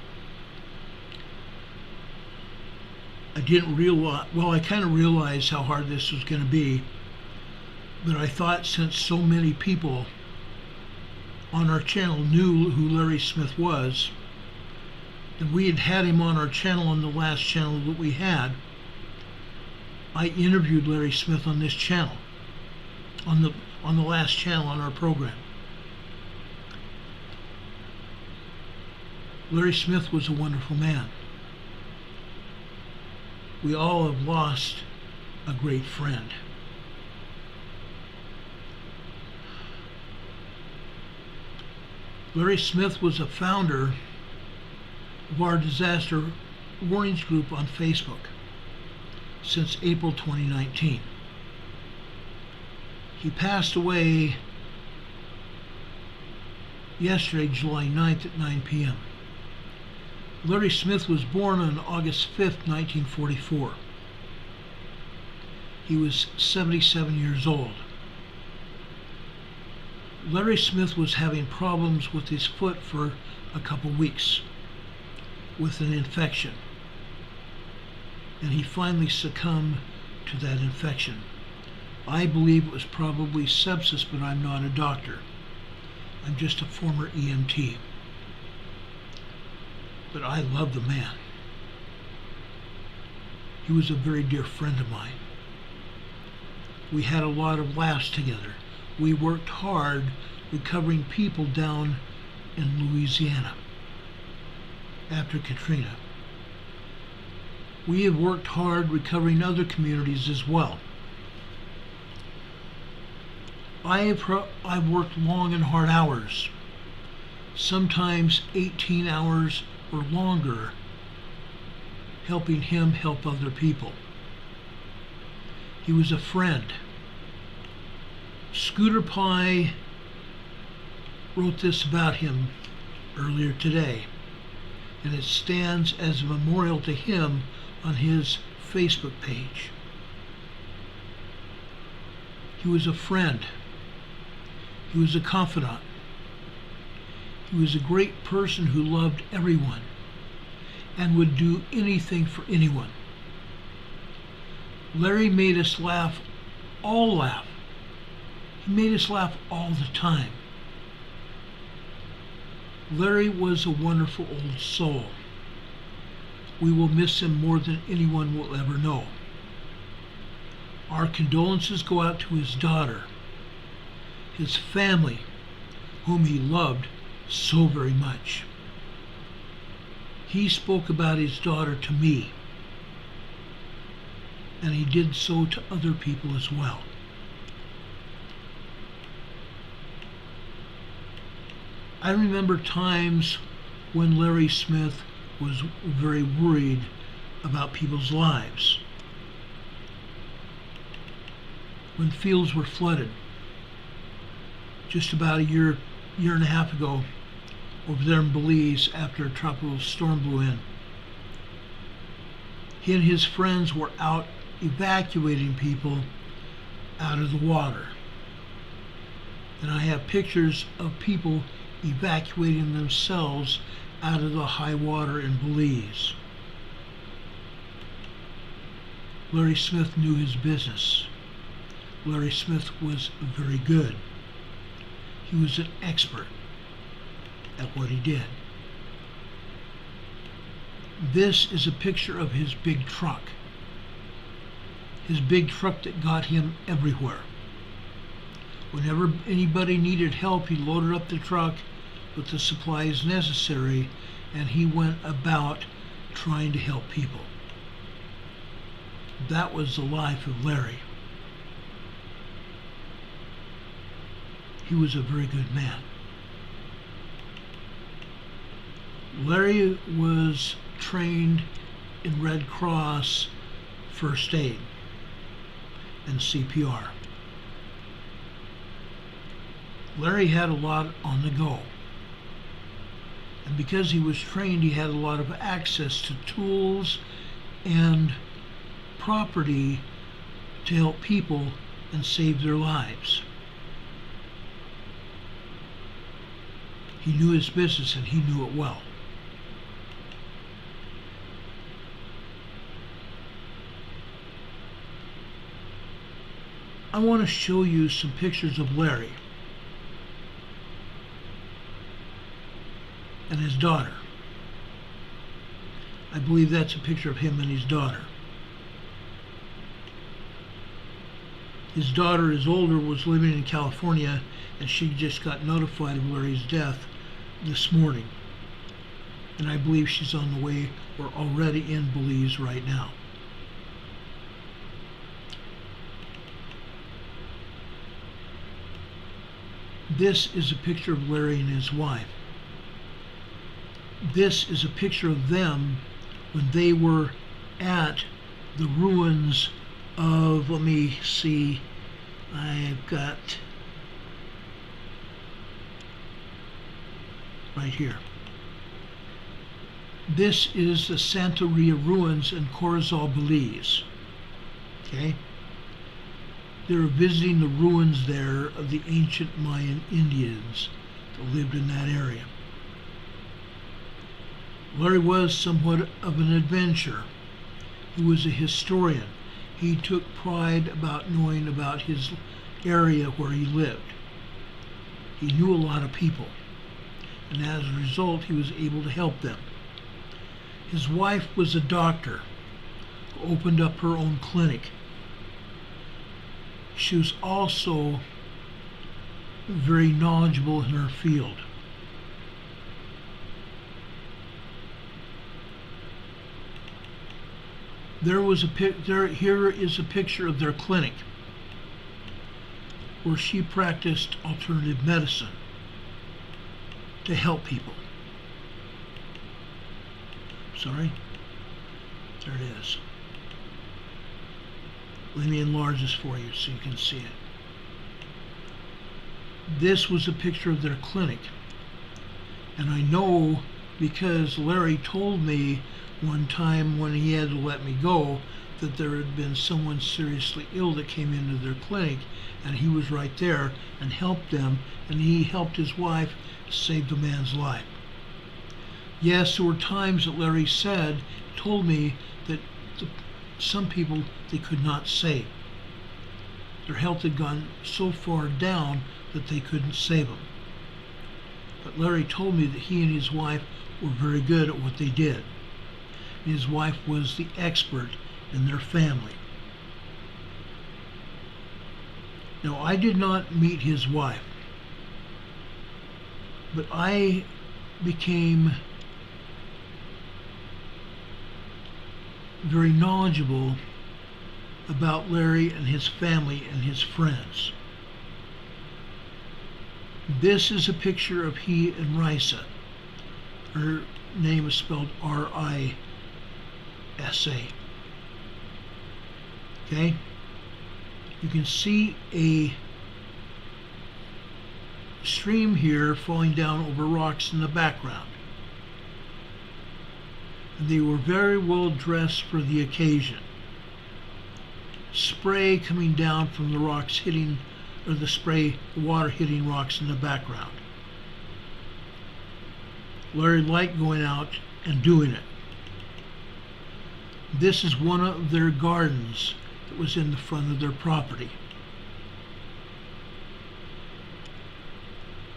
I didn't realize, well, I kind of realized how hard this was going to be, but I thought since so many people on our channel knew who Larry Smith was, and we had him on our channel on the last channel that we had, I interviewed Larry Smith on this channel, on the last channel on our program. Larry Smith was a wonderful man. We all have lost a great friend. Larry Smith was a founder of our disaster warnings group on Facebook since April 2019. He passed away yesterday, July 9th at 9 p.m. Larry Smith was born on August 5th, 1944. He was 77 years old. Larry Smith was having problems with his foot for a couple weeks with an infection, and he finally succumbed to that infection. I believe it was probably sepsis, but I'm not a doctor. I'm just a former EMT. But I love the man. He was a very dear friend of mine. We had a lot of laughs together. We worked hard recovering people down in Louisiana after Katrina. We have worked hard recovering other communities as well. I've worked long and hard hours, sometimes 18 hours or longer, helping him help other people. He was a friend. Scooter Pie wrote this about him earlier today, and it stands as a memorial to him on his Facebook page. He was a friend. He was a confidant. He was a great person who loved everyone and would do anything for anyone. Larry made us laugh, all laugh. He made us laugh all the time. Larry was a wonderful old soul. We will miss him more than anyone will ever know. Our condolences go out to his daughter, his family, whom he loved so very much. He spoke about his daughter to me, and he did so to other people as well. I remember times when Larry Smith was very worried about people's lives. When fields were flooded, just about a year and a half ago, over there in Belize after a tropical storm blew in. He and his friends were out evacuating people out of the water. And I have pictures of people evacuating themselves out of the high water in Belize. Larry Smith knew his business. Larry Smith was very good. He was an expert at what he did. This is a picture of his big truck. His big truck that got him everywhere. Whenever anybody needed help, he loaded up the truck with the supplies necessary, and he went about trying to help people. That was the life of Larry. He was a very good man. Larry was trained in Red Cross first aid and CPR. Larry had a lot on the go. And because he was trained, he had a lot of access to tools and property to help people and save their lives. He knew his business, and he knew it well. want to show you some pictures of Larry and his daughter. I believe that's a picture of him and his daughter. His daughter is older, was living in California, and she just got notified of Larry's death this morning. And I believe she's on the way or already in Belize right now. This is a picture of Larry and his wife. This is a picture of them when they were at the ruins of, let me see, I've got right here. This is the Santeria ruins in Corozal, Belize. Okay? They were visiting the ruins there of the ancient Mayan Indians that lived in that area. Larry was somewhat of an adventurer. He was a historian. He took pride about knowing about his area where he lived. He knew a lot of people, and as a result, he was able to help them. His wife was a doctor who opened up her own clinic. She was also very knowledgeable in her field. Here is a picture of their clinic where she practiced alternative medicine to help people. Sorry, there it is. Let me enlarge this for you so you can see it. This was a picture of their clinic. And I know because Larry told me one time when he had to let me go that there had been someone seriously ill that came into their clinic, and he was right there and helped them, and he helped his wife save the man's life. Yes, there were times that Larry told me that some people they could not save. Their health had gone so far down that they couldn't save them. But Larry told me that he and his wife were very good at what they did. His wife was the expert in their family. Now, I did not meet his wife, but I became very knowledgeable about Larry and his family and his friends. This is a picture of he and Risa. Her name is spelled R-I-S-A. Okay? You can see a stream here falling down over rocks in the background. And they were very well dressed for the occasion. Spray coming down from the rocks hitting, or the water hitting rocks in the background. Larry liked going out and doing it. This is one of their gardens that was in the front of their property.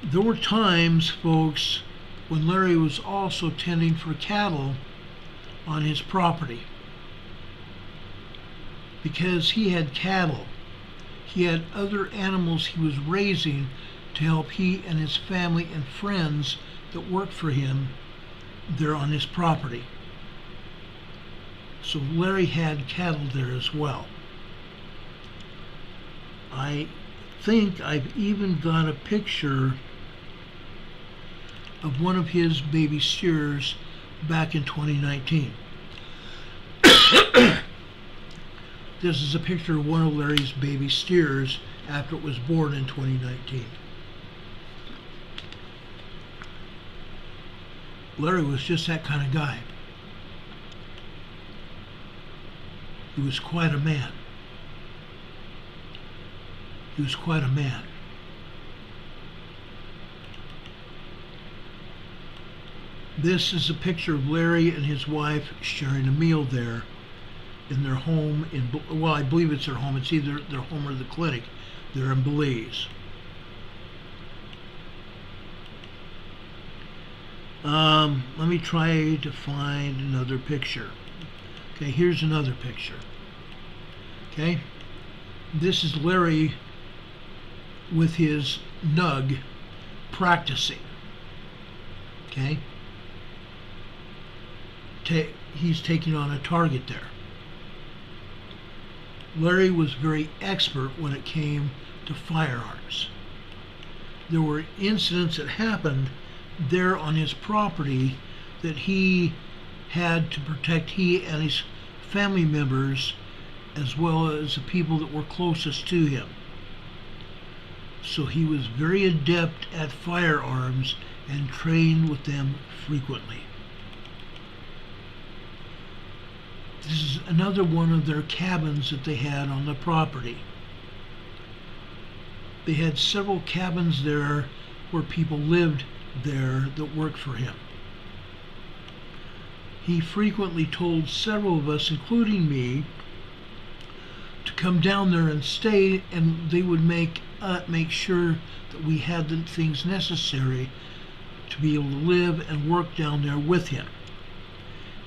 There were times, folks, when Larry was also tending for cattle on his property. Because he had cattle, he had other animals he was raising to help he and his family and friends that worked for him there on his property. So Larry had cattle there as well. I think I've even got a picture of one of his baby steers back in 2019. This is a picture of one of Larry's baby steers after it was born in 2019. Larry was just that kind of guy. He was quite a man. He was quite a man. This is a picture of Larry and his wife sharing a meal there in their home well, I believe it's their home. It's either their home or the clinic They're in Belize. Let me try to find another picture. Okay, here's another picture. Okay, this is Larry with his nug practicing. Okay, he's taking on a target there. Larry was very expert when it came to firearms. There were incidents that happened there on his property that he had to protect, he and his family members, as well as the people that were closest to him. So he was very adept at firearms and trained with them frequently. This is another one of their cabins that they had on the property. They had several cabins there where people lived there that worked for him. He frequently told several of us, including me, to come down there and stay, and they would make sure that we had the things necessary to be able to live and work down there with him.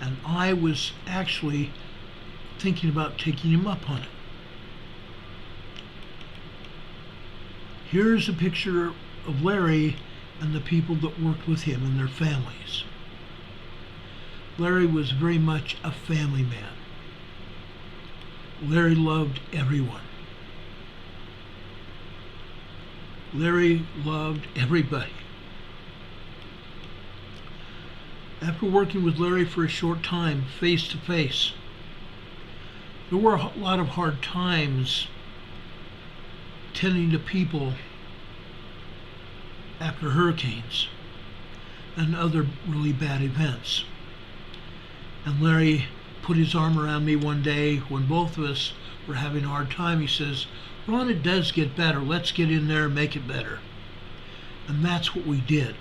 And I was actually thinking about taking him up on it. Here's a picture of Larry and the people that worked with him and their families. Larry was very much a family man. Larry loved everyone. Larry loved everybody. After working with Larry for a short time, face to face, there were a lot of hard times tending to people after hurricanes and other really bad events. And Larry put his arm around me one day when both of us were having a hard time. He says, "Ron, it does get better. Let's get in there and make it better." And that's what we did.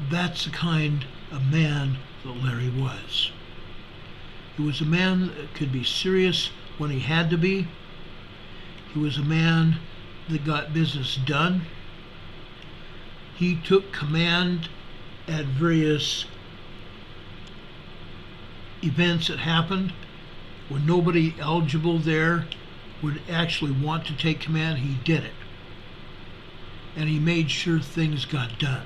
That's the kind of man that Larry was. He was a man that could be serious when he had to be. He was a man that got business done. He took command at various events that happened. When nobody eligible there would actually want to take command, he did it. And he made sure things got done.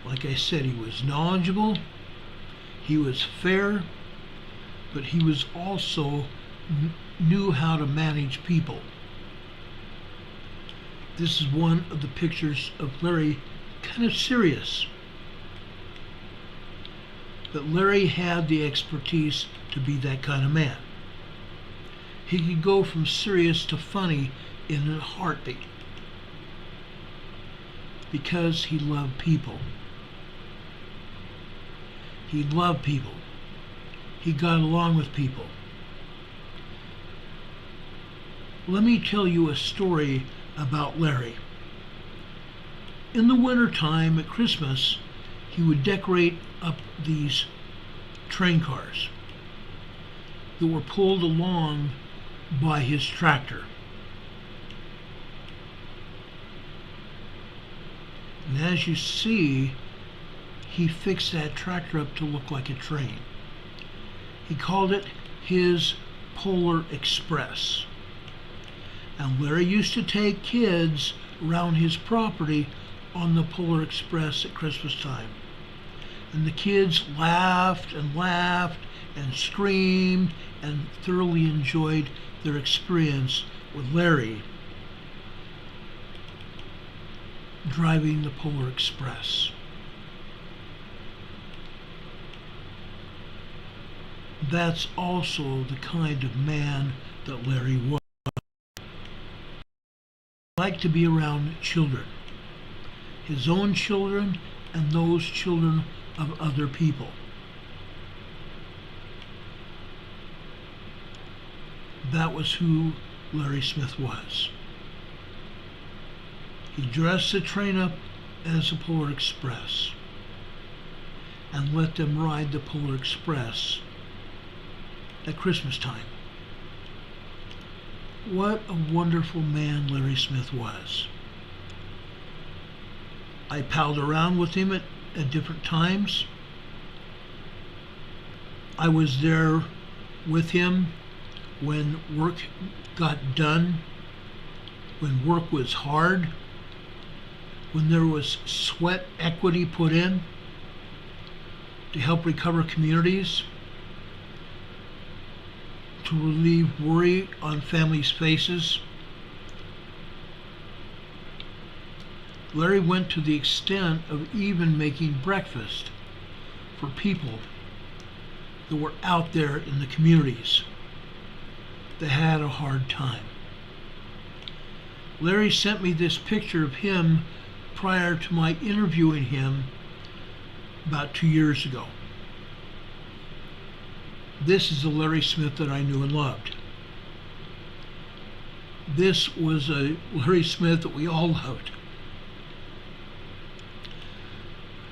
Like I said, he was knowledgeable, he was fair, but he was also knew how to manage people. This is one of the pictures of Larry, kind of serious. But Larry had the expertise to be that kind of man. He could go from serious to funny in a heartbeat because he loved people. He loved people. He got along with people. Let me tell you a story about Larry. In the wintertime at Christmas, he would decorate up these train cars that were pulled along by his tractor. And as you see, he fixed that tractor up to look like a train. He called it his Polar Express. And Larry used to take kids around his property on the Polar Express at Christmas time. And the kids laughed and screamed and thoroughly enjoyed their experience with Larry driving the Polar Express. That's also the kind of man that Larry was. He liked to be around children, his own children and those children of other people. That was who Larry Smith was. He dressed the train up as a Polar Express and let them ride the Polar Express at Christmas time. What a wonderful man Larry Smith was. I palled around with him at different times. I was there with him when work got done, when work was hard, when there was sweat equity put in to help recover communities, to relieve worry on families' faces. Larry went to the extent of even making breakfast for people that were out there in the communities that had a hard time. Larry sent me this picture of him prior to my interviewing him about 2 years ago. This is the Larry Smith that I knew and loved. This was a Larry Smith that we all loved.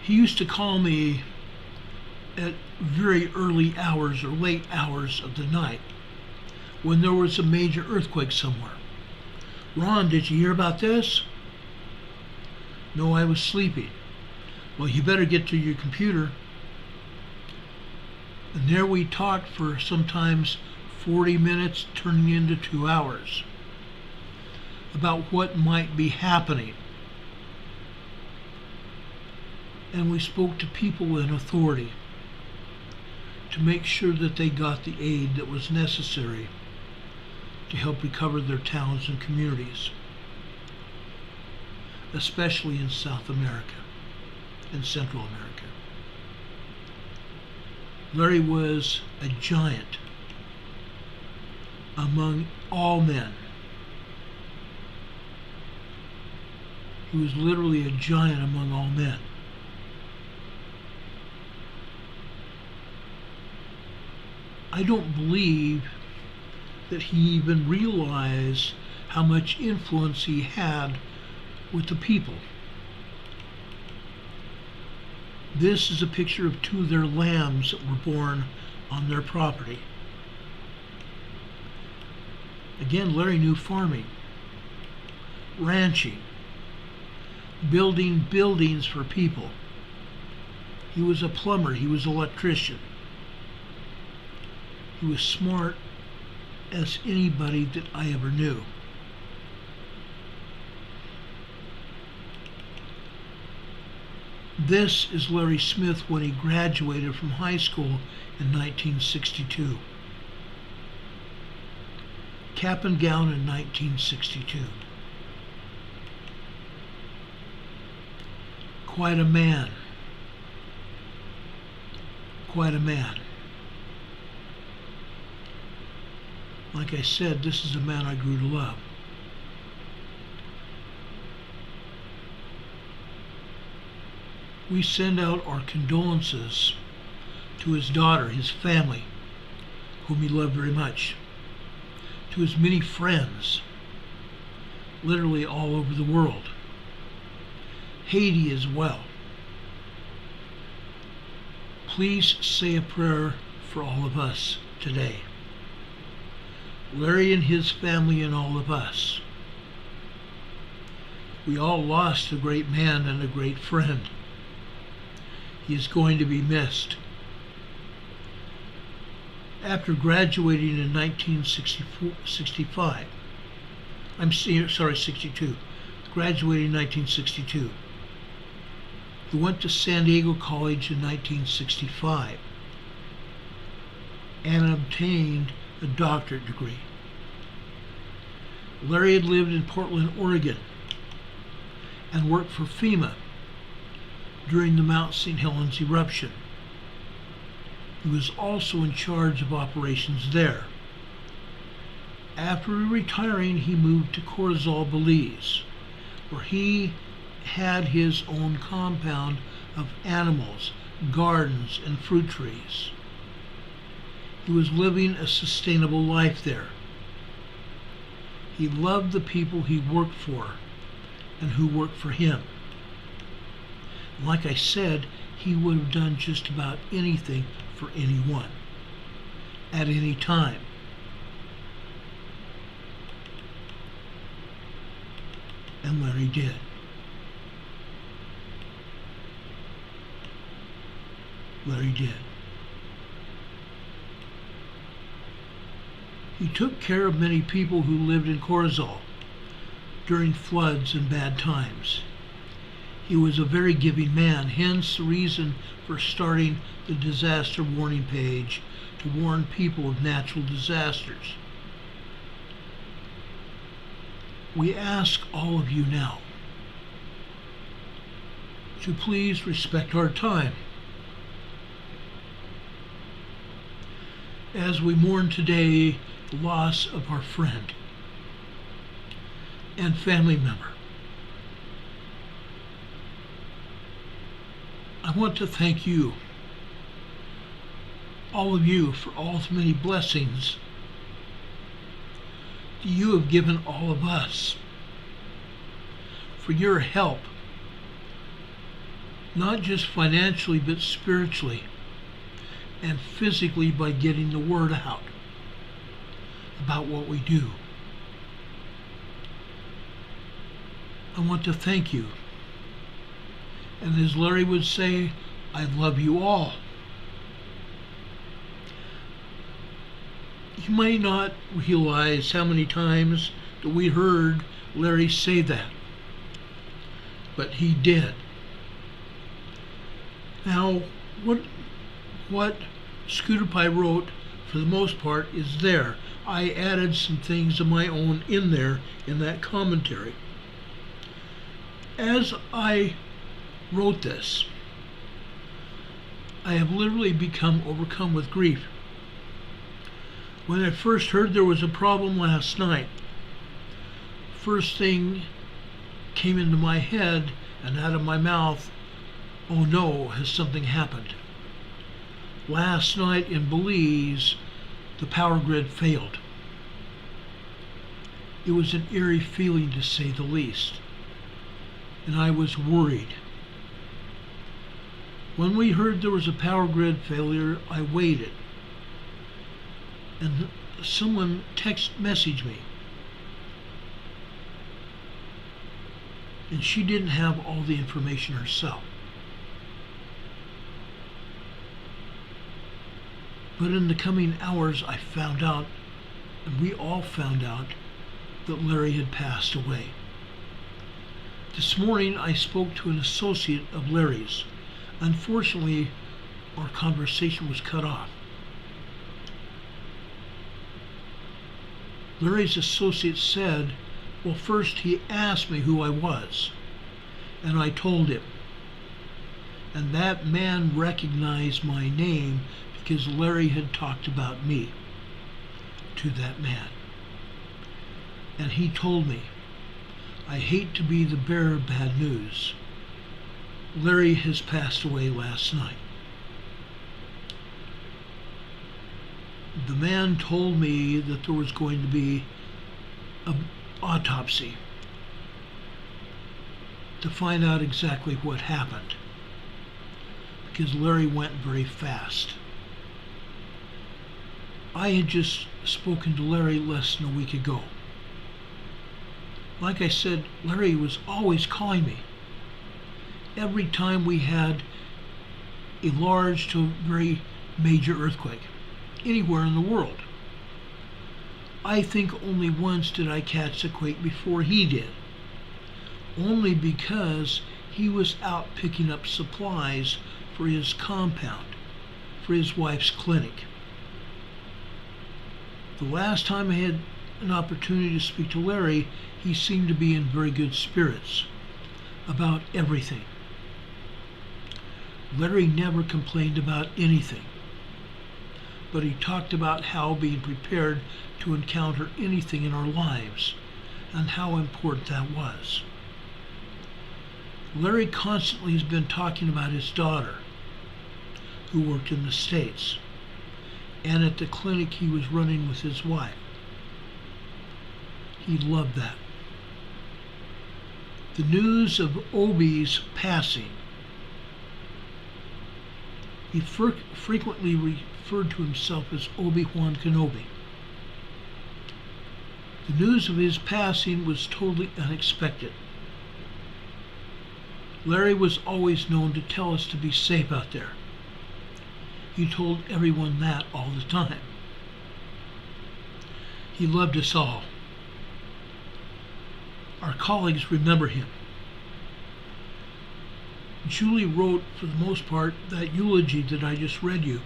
He used to call me at very early hours or late hours of the night when there was a major earthquake somewhere. Ron, did you hear about this? No, I was sleeping. Well, you better get to your computer. And there we talked for sometimes 40 minutes, turning into 2 hours, about what might be happening. And we spoke to people in authority to make sure that they got the aid that was necessary to help recover their towns and communities, especially in South America and Central America. Larry was a giant among all men. He was literally a giant among all men. I don't believe that he even realized how much influence he had with the people. This is a picture of 2 of their lambs that were born on their property. Again, Larry knew farming, ranching, building buildings for people. He was a plumber, he was an electrician. He was smart as anybody that I ever knew. This is Larry Smith when he graduated from high school in 1962. Cap and gown in 1962. Quite a man. Quite a man. Like I said, this is a man I grew to love. We send out our condolences to his daughter, his family, whom he loved very much, to his many friends, literally all over the world, Haiti as well. Please say a prayer for all of us today. Larry and his family and all of us. We all lost a great man and a great friend. He is going to be missed. After graduating in 1965, 62, graduated in 1962. He went to San Diego College in 1965 and obtained a doctorate degree. Larry had lived in Portland, Oregon, and worked for FEMA during the Mount St. Helens eruption. He was also in charge of operations there. After retiring, he moved to Corozal, Belize, where he had his own compound of animals, gardens, and fruit trees. He was living a sustainable life there. He loved the people he worked for and who worked for him. Like I said, he would have done just about anything for anyone, at any time. And Larry did. Larry did. He took care of many people who lived in Corozal during floods and bad times. He was a very giving man, hence the reason for starting the disaster warning page to warn people of natural disasters. We ask all of you now to please respect our time as we mourn today the loss of our friend and family member. I want to thank you, all of you, for all the many blessings that you have given all of us, for your help, not just financially but spiritually and physically, by getting the word out about what we do. I want to thank you. And as Larry would say, I love you all. You may not realize how many times that we heard Larry say that, but he did. Now, what Scooter Pie wrote, for the most part, is there. I added some things of my own in there in that commentary. As I wrote this, I have literally become overcome with grief. When I first heard there was a problem last night, first thing came into my head and out of my mouth, oh no, has something happened? Last night in Belize, the power grid failed. It was an eerie feeling, to say the least, and I was worried. When we heard there was a power grid failure, I waited, and someone messaged me, and she didn't have all the information herself. But in the coming hours, I found out, and we all found out, that Larry had passed away. This morning, I spoke to an associate of Larry's. Unfortunately, our conversation was cut off. Larry's associate said, well, first he asked me who I was, and I told him. And that man recognized my name because Larry had talked about me to that man. And he told me, I hate to be the bearer of bad news. Larry has passed away last night. The man told me that there was going to be an autopsy to find out exactly what happened, because Larry went very fast. I had just spoken to Larry less than a week ago. Like I said, Larry was always calling me. Every time we had a large to very major earthquake anywhere in the world. I think only once did I catch the quake before he did. Only because he was out picking up supplies for his compound, for his wife's clinic. The last time I had an opportunity to speak to Larry, he seemed to be in very good spirits about everything. Larry never complained about anything, but he talked about how being prepared to encounter anything in our lives and how important that was. Larry constantly has been talking about his daughter, who worked in the States, and at the clinic he was running with his wife. He loved that. The news of Obi's passing, he frequently referred to himself as Obi-Wan Kenobi. The news of his passing was totally unexpected. Larry was always known to tell us to be safe out there. He told everyone that all the time. He loved us all. Our colleagues remember him. Julie wrote, for the most part, that eulogy that I just read you,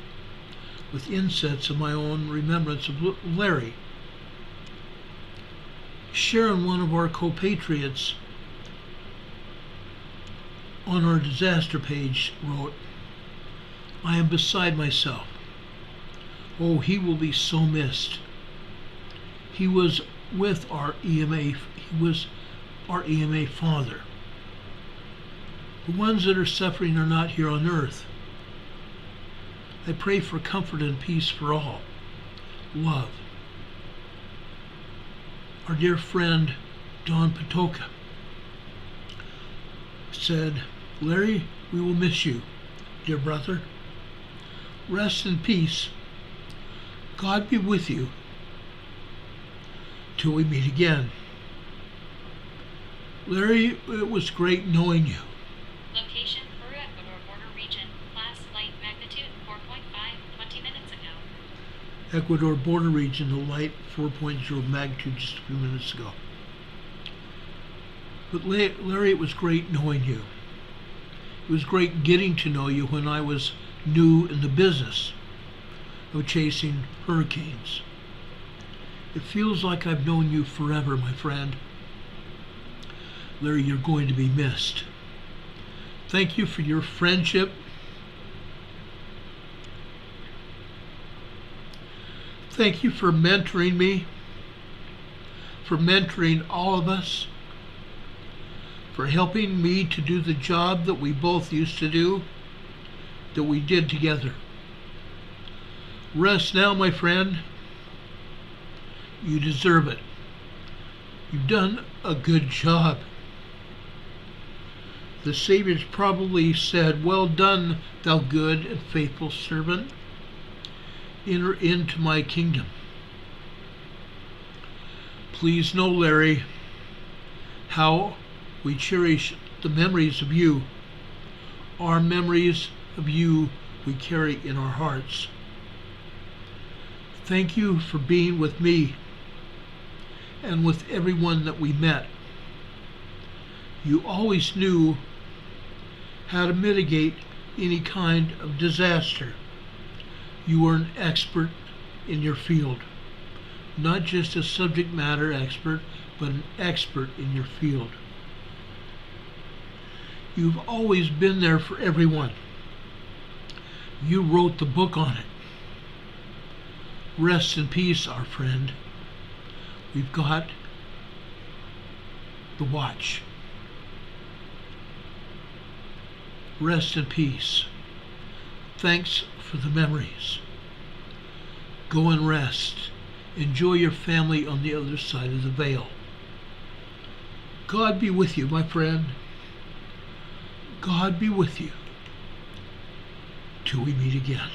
with insets of my own remembrance of Larry. Sharon, one of our compatriots, on our disaster page wrote, "I am beside myself. Oh, he will be so missed. He was with our EMA, he was our EMA father. The ones that are suffering are not here on earth. I pray for comfort and peace for all. Love." Our dear friend Don Patoka said, "Larry, we will miss you, dear brother. Rest in peace. God be with you till we meet again. Larry, it was great knowing you." Location, Peru, Ecuador border region. Class, light, magnitude 4.5, 20 minutes ago. Ecuador border region, the light 4.0 magnitude just a few minutes ago. But Larry, it was great knowing you. It was great getting to know you when I was new in the business of chasing hurricanes. It feels like I've known you forever, my friend. Larry, you're going to be missed. Thank you for your friendship. Thank you for mentoring me, for mentoring all of us, for helping me to do the job that we both used to do, that we did together. Rest now, my friend. You deserve it. You've done a good job. The Savior's probably said, "Well done, thou good and faithful servant. Enter into my kingdom." Please know, Larry, how we cherish the memories of you. Our memories of you we carry in our hearts. Thank you for being with me and with everyone that we met. You always knew how to mitigate any kind of disaster. You were an expert in your field. Not just a subject matter expert, but an expert in your field. You've always been there for everyone. You wrote the book on it. Rest in peace, our friend. We've got the watch. Rest in peace. Thanks for the memories. Go and rest. Enjoy your family on the other side of the veil. God be with you, my friend. God be with you till we meet again.